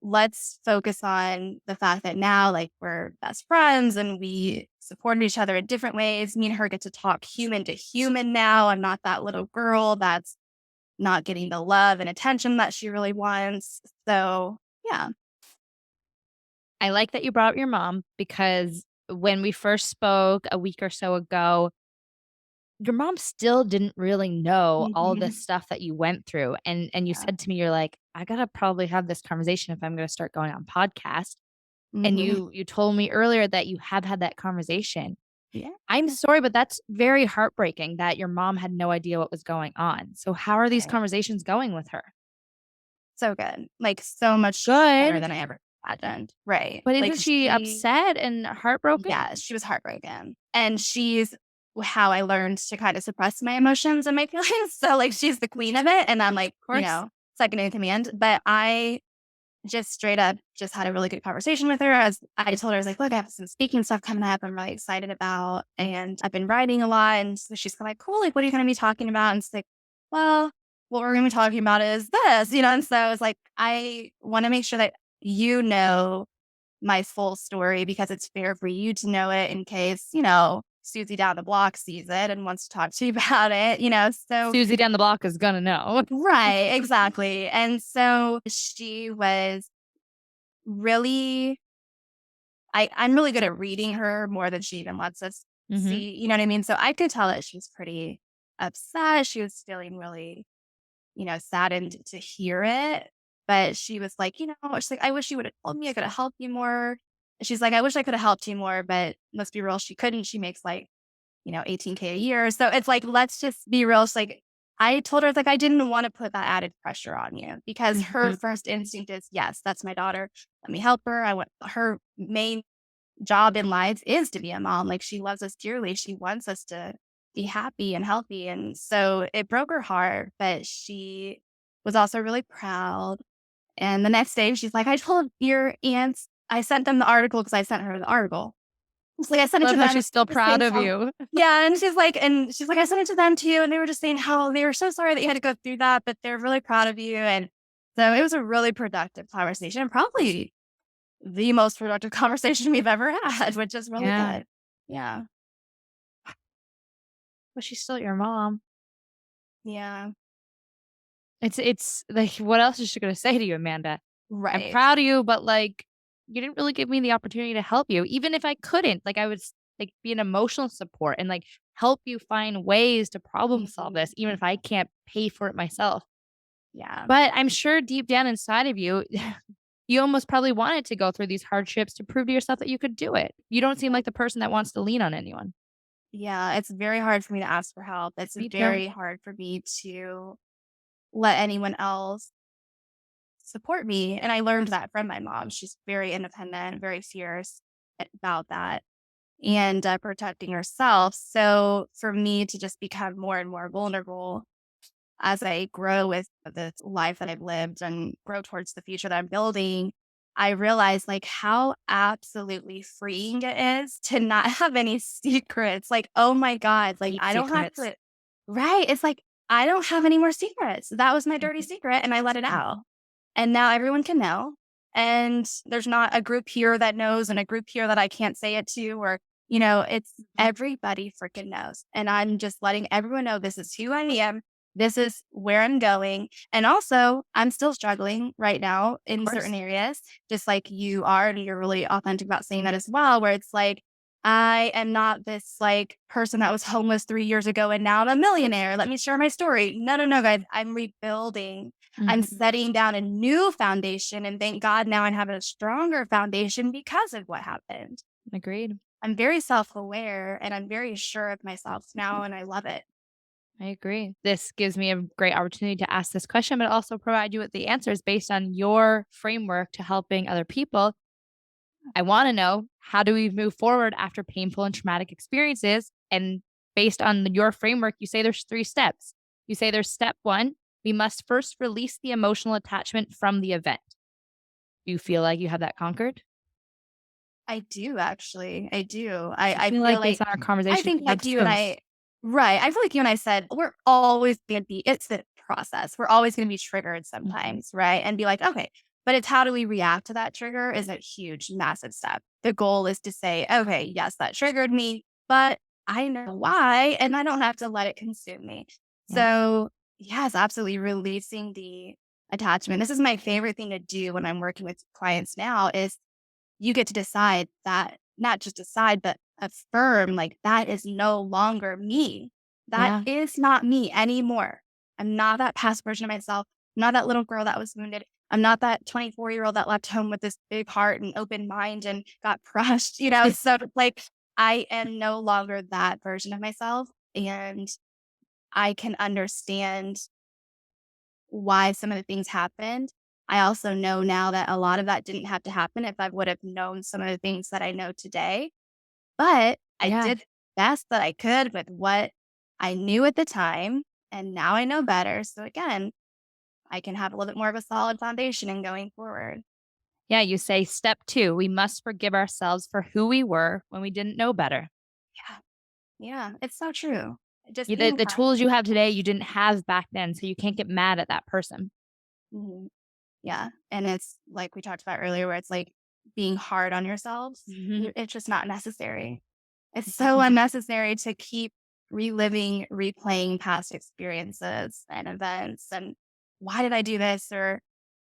let's focus on the fact that now like we're best friends and we support each other in different ways. Me and her get to talk human to human now. I'm not that little girl that's not getting the love and attention that she really wants. So, yeah. I like that you brought up your mom because when we first spoke a week or so ago, your mom still didn't really know all this Mhm. stuff that you went through. And you Yeah. said to me, you're like, I gotta probably have this conversation if I'm gonna start going on podcast. And Mhm. you told me earlier that you have had that conversation. Yeah. I'm sorry, but that's very heartbreaking that your mom had no idea what was going on. So how are these Right. conversations going with her? So good. Like so much better Good. than I ever imagined. Right. But Like isn't she she upset and heartbroken? yeah, she was heartbroken. And she's how I learned to kind of suppress my emotions and my feelings. So, like, she's the queen of it, and I'm like, Of course. second in command. But I just straight up just had a really good conversation with her. As I told her, I was like, look, I have some speaking stuff coming up I'm really excited about. And I've been writing a lot. And so she's kind of like, cool, like, what are you going to be talking about? And it's like, well, what we're going to be talking about is this, And so I was like, I want to make sure that you know my full story because it's fair for you to know it in case, Susie down the block sees it and wants to talk to you about it. So Susie down the block is gonna know. right, exactly. And so she was really I'm really good at reading her more than she even lets us Hmm. see, you know what I mean? So I could tell that she was pretty upset. She was feeling really, saddened to hear it. But she was like, she's like, I wish you would have told me I could have helped you more. She's like, I wish I could have helped you more, but let's be real, she couldn't. She makes like 18K a year. So it's like, let's just be real. It's like, I told her, like, I didn't want to put that added pressure on you because her Hmm. first instinct is, yes, that's my daughter. Let me help her. I want her main job in life is to be a mom. Like, she loves us dearly. She wants us to be happy and healthy. And so it broke her heart, but she was also really proud. And the next day, she's like, I told your aunts, I sent them the article because I sent her the article. It's like I sent it to Love how them. she's still Just proud saying of how you. yeah, and she's like, I sent it to them too, and they were just saying how they were so sorry that you had to go through that, but they're really proud of you. And so it was a really productive conversation, probably the most productive conversation we've ever had, which is really Yeah. good. Yeah, But she's still your mom. yeah, It's like, what else is she gonna say to you, Amanda? I'm right. proud of you, but like, you didn't really give me the opportunity to help you. Even if I couldn't, like, I would like be an emotional support and like help you find ways to problem solve Mhm. this, even if I can't pay for it myself. Yeah, But I'm sure deep down inside of you, you almost probably wanted to go through these hardships to prove to yourself that you could do it. You don't seem like the person that wants to lean on anyone. yeah. It's very hard for me to ask for help. It's Me too. very hard for me to let anyone else support me. And I learned that from my mom. She's very independent, very fierce about that and protecting herself. So for me to just become more and more vulnerable as I grow with the life that I've lived and grow towards the future that I'm building, I realize like how absolutely freeing it is to not have any secrets. Like, oh my God, like Deep I don't have secrets. to, right? It's like, I don't have any more secrets. That was my dirty Mhm. secret and I let it out. And now everyone can know. And there's not a group here that knows and a group here that I can't say it to, or, it's everybody freaking knows. And I'm just letting everyone know this is who I am. This is where I'm going. And also, I'm still struggling right now Of in certain course. areas, just like you are. And you're really authentic about saying that as well, where it's like, I am not this like person that was homeless 3 years ago and now I'm a millionaire. Let me share my story. No, no, no, guys. I'm rebuilding. I'm Mhm. setting down a new foundation. And thank God now I have a stronger foundation because of what happened. Agreed. I'm very self aware and I'm very sure of myself now. And I love it. I agree. This gives me a great opportunity to ask this question, but also provide you with the answers based on your framework to helping other people. I want to know, how do we move forward after painful and traumatic experiences? And based on your framework, you say there's 3 steps. You say there's step one, we must first release the emotional attachment from the event. Do you feel like you have that conquered? I do actually. I do. 'Cause I I feel feel like like based on our I conversation, think you have like you and too. I right. I feel like you and I said we're always gonna be it's the process. We're always gonna be triggered Mhm. sometimes, right? And be like, okay, but it's how do we react to that trigger is a huge, massive step. The goal is to say, okay, yes, that triggered me, but I know why, and I don't have to let it consume me. Yeah. So yes, absolutely releasing the attachment. This is my favorite thing to do when I'm working with clients now is you get to decide that not just decide, but affirm like that is no longer me. That Yeah. is not me anymore. I'm not that past version of myself. I'm not that little girl that was wounded. I'm not that 24-year-old that left home with this big heart and open mind and got crushed. So like I am no longer that version of myself. And I can understand why some of the things happened. I also know now that a lot of that didn't have to happen if I would have known some of the things that I know today. But I Yeah. did best that I could with what I knew at the time. And now I know better. So again, I can have a little bit more of a solid foundation in going forward. Yeah, you say step 2, we must forgive ourselves for who we were when we didn't know better. Yeah. Yeah. It's so true. Just You the being the kind. tools you have today, you didn't have back then, so you can't get mad at that person. Mhm. Yeah. And it's like we talked about earlier, where it's like being hard on yourselves. Mhm. It's just not necessary. It's so unnecessary to keep reliving, replaying past experiences and events. And why did I do this? Or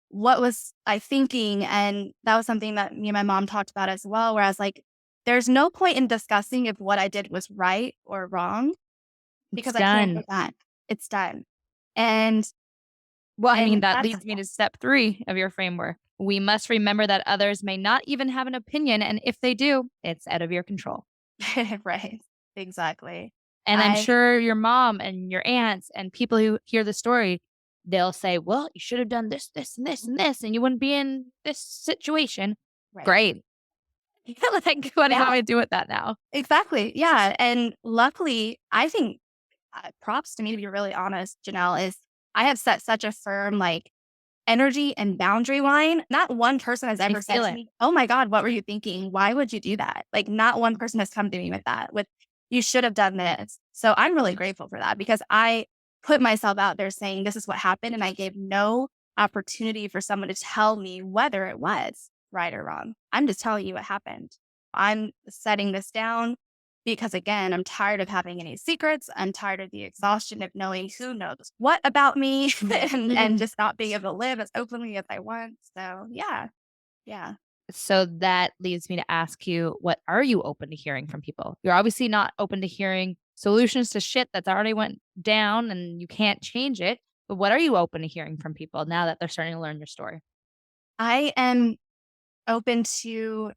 what was I thinking? And that was something that me and my mom talked about as well, where I was like, there's no point in discussing if what I did was right or wrong It's because I can't go done. back. It's done. And Well, I mean, and that that's leads me to step 3 of your framework. We must remember that others may not even have an opinion, and if they do, it's out of your control. right. Exactly. And I'm I sure your mom and your aunts and people who hear the story, they'll say, "Well, you should have done this, this, and this, and this, and you wouldn't be in this situation." right. Great. Like, what do you Yeah, want me to do with that now? exactly. Yeah. And luckily, I think props to me, to be really honest, Janelle, is I have set such a firm like energy and boundary line. Not one person has I ever said feel to it. me, "Oh my God, what were you thinking? Why would you do that?" Like, not one person has come to me with that, with, "You should have done this." So I'm really grateful for that because I put myself out there saying, "This is what happened." And I gave no opportunity for someone to tell me whether it was right or wrong. I'm just telling you what happened. I'm setting this down because, again, I'm tired of having any secrets. I'm tired of the exhaustion of knowing who knows what about me and just not being able to live as openly as I want. So, yeah, yeah. So that leads me to ask you, what are you open to hearing from people? You're obviously not open to hearing solutions to shit that's already went down and you can't change it. But what are you open to hearing from people now that they're starting to learn your story? I am open to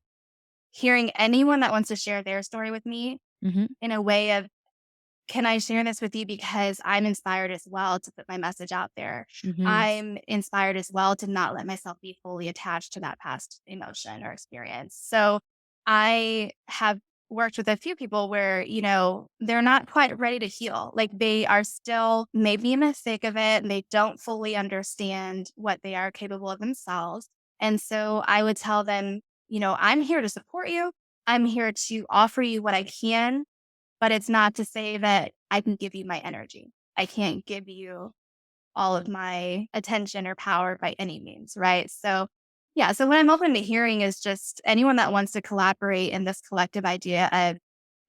hearing anyone that wants to share their story with me Mhm. in a way of, can I share this with you because I'm inspired as well to put my message out there? Mhm. I'm inspired as well to not let myself be fully attached to that past emotion or experience. So I have worked with a few people where, they're not quite ready to heal. Like they are still maybe in the thick of it and they don't fully understand what they are capable of themselves. And so I would tell them, I'm here to support you. I'm here to offer you what I can, but it's not to say that I can give you my energy. I can't give you all of my attention or power by any means, right? So, yeah, so what I'm open to hearing is just anyone that wants to collaborate in this collective idea of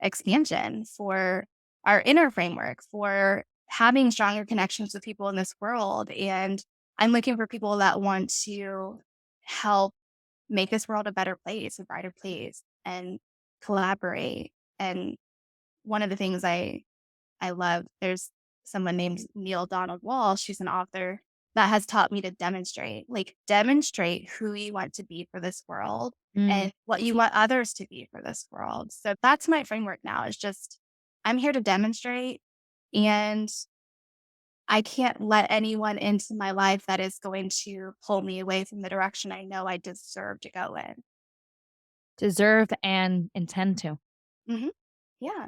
expansion for our inner framework, for having stronger connections with people in this world. And I'm looking for people that want to help make this world a better place, a brighter place, and collaborate. And one of the things I love, there's someone named Neil Donald Walsh, she's an author that has taught me to demonstrate who you want to be for this world Mm. and what you want others to be for this world. So that's my framework now, is just I'm here to demonstrate, and I can't let anyone into my life that is going to pull me away from the direction I know I deserve to go in. Deserve and intend to. Hmm. Yeah.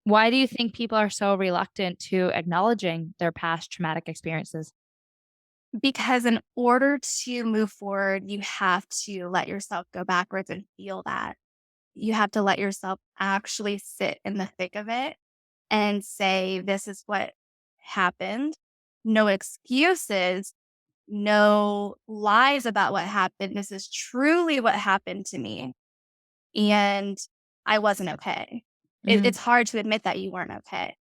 Why do you think people are so reluctant to acknowledging their past traumatic experiences? Because in order to move forward, you have to let yourself go backwards and feel that. You have to let yourself actually sit in the thick of it and say, this is what happened. No excuses, no lies about what happened. This is truly what happened to me. And I wasn't okay. Mm. It's hard to admit that you weren't okay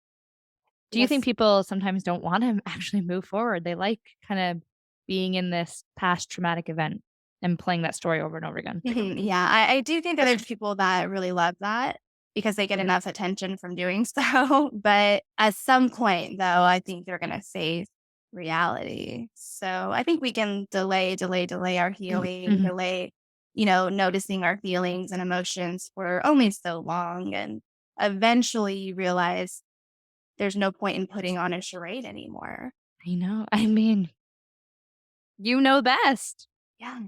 Do you think because people sometimes don't want to actually move forward? They like kind of being in this past traumatic event and playing that story over and over again. Mhm, yeah, I do think that there's people that really love that because they get enough attention from doing so, but at some point, though, I think they're gonna face reality. So, I think we can delay our healing, Mhm. delay, noticing our feelings and emotions for only so long, and eventually you realize there's no point in putting on a charade anymore. I know. I mean, you know best. Yeah,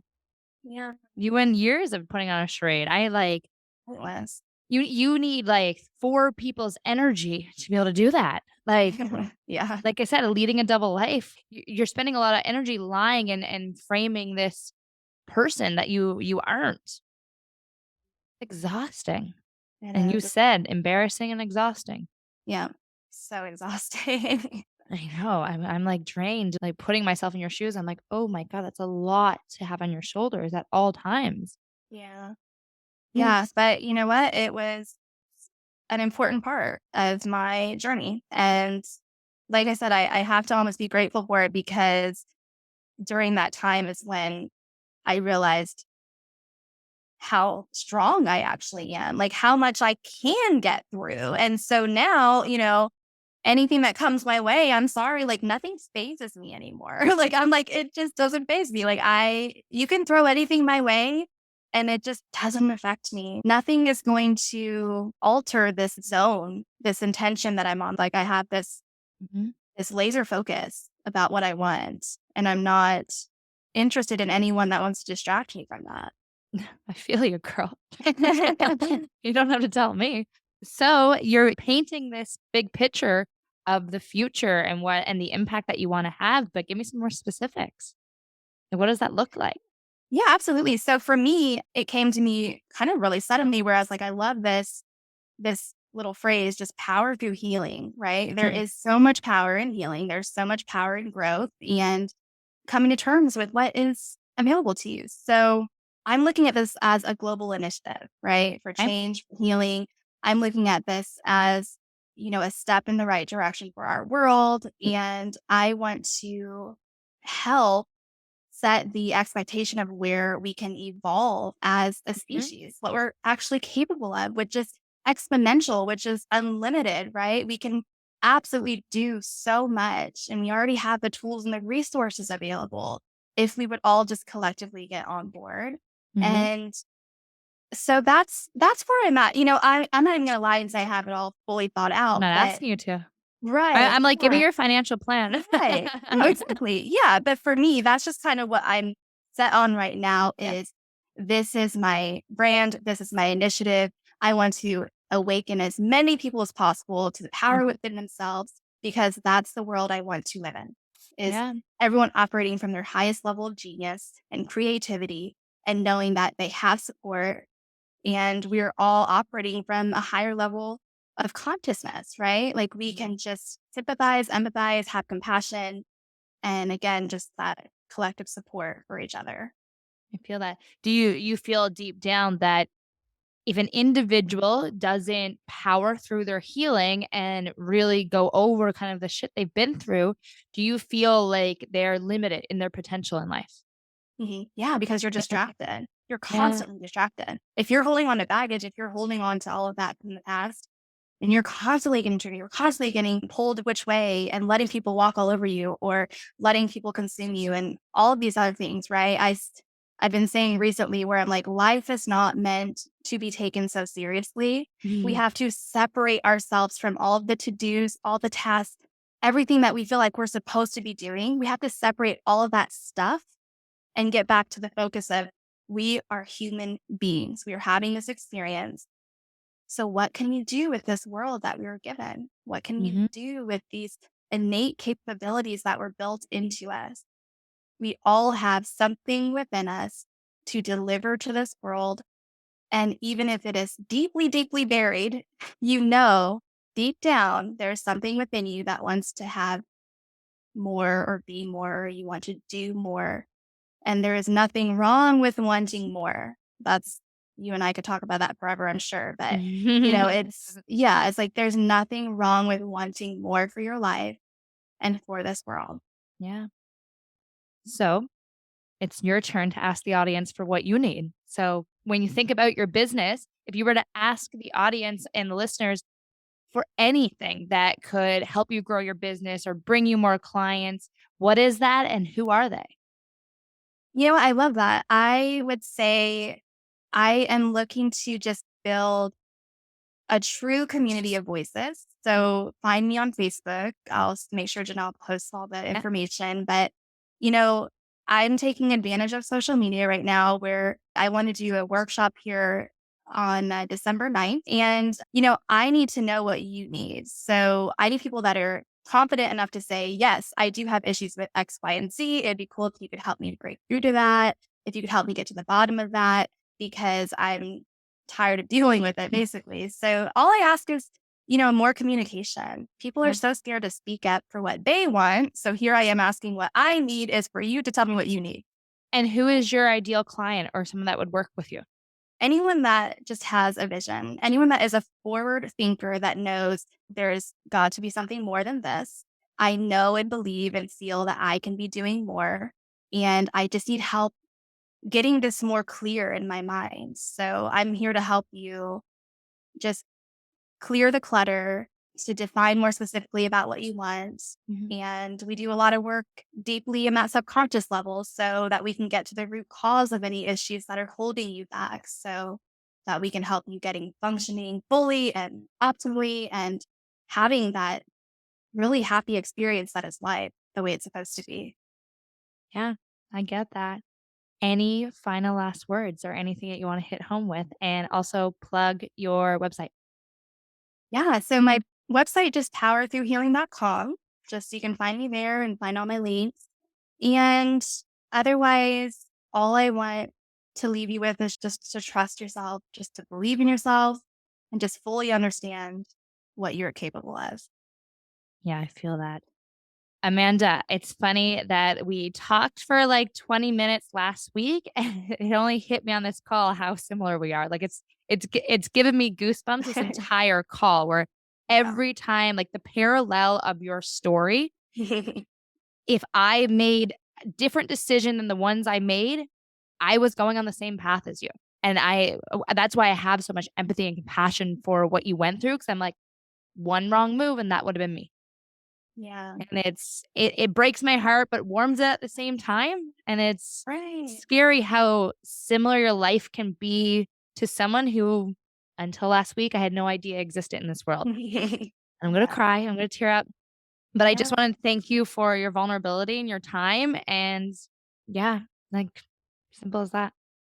yeah, You win years of putting on a charade. I like pointless. You need like 4 people's energy to be able to do that. Yeah. Like I said, leading a double life, you're spending a lot of energy lying and framing this person that you aren't. Exhausting. It And you is. said embarrassing and exhausting. Yeah. So exhausting. I know. I'm like drained, like putting myself in your shoes. I'm like, oh my God, that's a lot to have on your shoulders at all times. Yeah. Mm. Yeah. But you know what? It was an important part of my journey. And like I said, I have to almost be grateful for it because during that time is when I realized how strong I actually am, like how much I can get through. And so now, anything that comes my way, I'm sorry, like nothing phases me anymore. Like I'm like, it just doesn't phase me. You can throw anything my way and it just doesn't affect me. Nothing is going to alter this zone, this intention that I'm on. Like I have Mhm. this laser focus about what I want. And I'm not interested in anyone that wants to distract me from that. I feel you, girl. You don't have to tell me. So you're painting this big picture of the future and the impact that you want to have, but give me some more specifics. Like, what does that look like? Yeah, absolutely. So for me, it came to me kind of really suddenly, whereas like I love this little phrase, just power through healing, right? There is so much power in healing. There's so much power in growth and coming to terms with what is available to you. So I'm looking at this as a global initiative, right? For Okay. change, healing. I'm looking at this as, a step in the right direction for our world. And I want to help set the expectation of where we can evolve as a Mhm. species, what we're actually capable of, which is exponential, which is unlimited, right? We can absolutely do so much. And we already have the tools and the resources available if we would all just collectively get on board. Mhm. And so that's where I'm at. I'm not even gonna lie and say I have it all fully thought I'm out, not but asking you to. right. I'm like, give me Yeah. your financial plan. Right. No, exactly. Yeah, but for me, that's just kind of what I'm set on right now Yeah. is this is my brand, this is my initiative. I want to awaken as many people as possible to the power Mhm. within themselves because that's the world I want to live in. Is Yeah. everyone operating from their highest level of genius and creativity and knowing that they have support and we're all operating from a higher level of consciousness, right? Like we Mhm. can just sympathize, empathize, have compassion, and again, just that collective support for each other. I feel that. Do you feel deep down that if an individual doesn't power through their healing and really go over kind of the shit they've been through, do you feel like they're limited in their potential in life? Yeah, because you're Yeah. distracted. You're Yeah. constantly distracted. If you're holding on to baggage, if you're holding on to all of that from the past, and you're constantly getting triggered, you're constantly getting pulled which way and letting people walk all over you or letting people consume you and all of these other things, right? I've been saying recently where I'm like, life is not meant to be taken so seriously. We Mhm. have to separate ourselves from all of the to-dos, all the tasks, everything that we feel like we're supposed to be doing. We have to separate all of that stuff and get back to the focus of we are human beings. We are having this experience, so, what can we do with this world that we were given? What can we Mhm. do with these innate capabilities that were built into us? We all have something within us to deliver to this world. And even if it is deeply, deeply buried, deep down, there's something within you that wants to have more or be more, or you want to do more. And there is nothing wrong with wanting more. That's you and I could talk about that forever, I'm sure. But, it's like there's nothing wrong with wanting more for your life and for this world. Yeah. So it's your turn to ask the audience for what you need. So when you think about your business, if you were to ask the audience and the listeners for anything that could help you grow your business or bring you more clients, what is that and who are they? I love that. I would say I am looking to just build a true community of voices. So find me on Facebook. Make sure Janelle posts all the Yeah. information. But, you know, I'm taking advantage of social media right now where I want to do a workshop here on December 9th. And, I need to know what you need. So I need people that are confident enough to say, yes, I do have issues with X, Y, and Z. It'd be cool if you could help me break through to that. If you could help me get to the bottom of that, because I'm tired of dealing with it, basically. So all I ask is, more communication. People are Yep. so scared to speak up for what they want. So here I am asking what I need is for you to tell me what you need. And who is your ideal client or someone that would work with you? Anyone that just has a vision, anyone that is a forward thinker that knows there's got to be something more than this. I know and believe and feel that I can be doing more. And I just need help getting this more clear in my mind. So I'm here to help you just clear the clutter, to define more specifically about what you want. Mhm. And we do a lot of work deeply in that subconscious level so that we can get to the root cause of any issues that are holding you back so that we can help you getting functioning fully and optimally and having that really happy experience that is life the way it's supposed to be. Yeah, I get that. Any final last words or anything that you want to hit home with? And also plug your website. Yeah. So my website just powerthroughhealing.com. Just so you can find me there and find all my links. And otherwise, all I want to leave you with is just to trust yourself, just to believe in yourself, and just fully understand what you're capable of. Yeah, I feel that. Amanda, it's funny that we talked for like 20 minutes last week and it only hit me on this call how similar we are. Like it's given me goosebumps this entire call where Yeah. every time like the parallel of your story, if I made a different decision than the ones I made, I was going on the same path as you. And that's why I have so much empathy and compassion for what you went through. Cause I'm like, one wrong move and that would have been me. Yeah. And it breaks my heart, but warms it at the same time. And it's Right. scary how similar your life can be to someone who, until last week, I had no idea existed in this world. I'm gonna Yeah. cry, I'm gonna tear up. But I just Yeah. want to thank you for your vulnerability and your time. And yeah, like simple as that.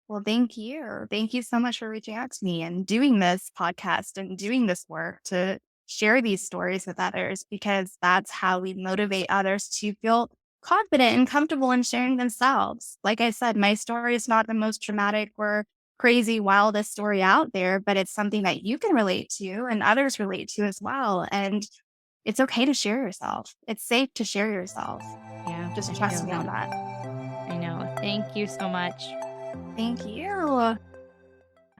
Well, thank you. Thank you so much for reaching out to me and doing this podcast and doing this work to share these stories with others because that's how we motivate others to feel confident and comfortable in sharing themselves. Like I said, my story is not the most dramatic or crazy, wildest story out there, but it's something that you can relate to and others relate to as well. And it's okay to share yourself. It's safe to share yourself. Yeah, Just I trust feel me on that. that. I know. Thank you so much. Thank you.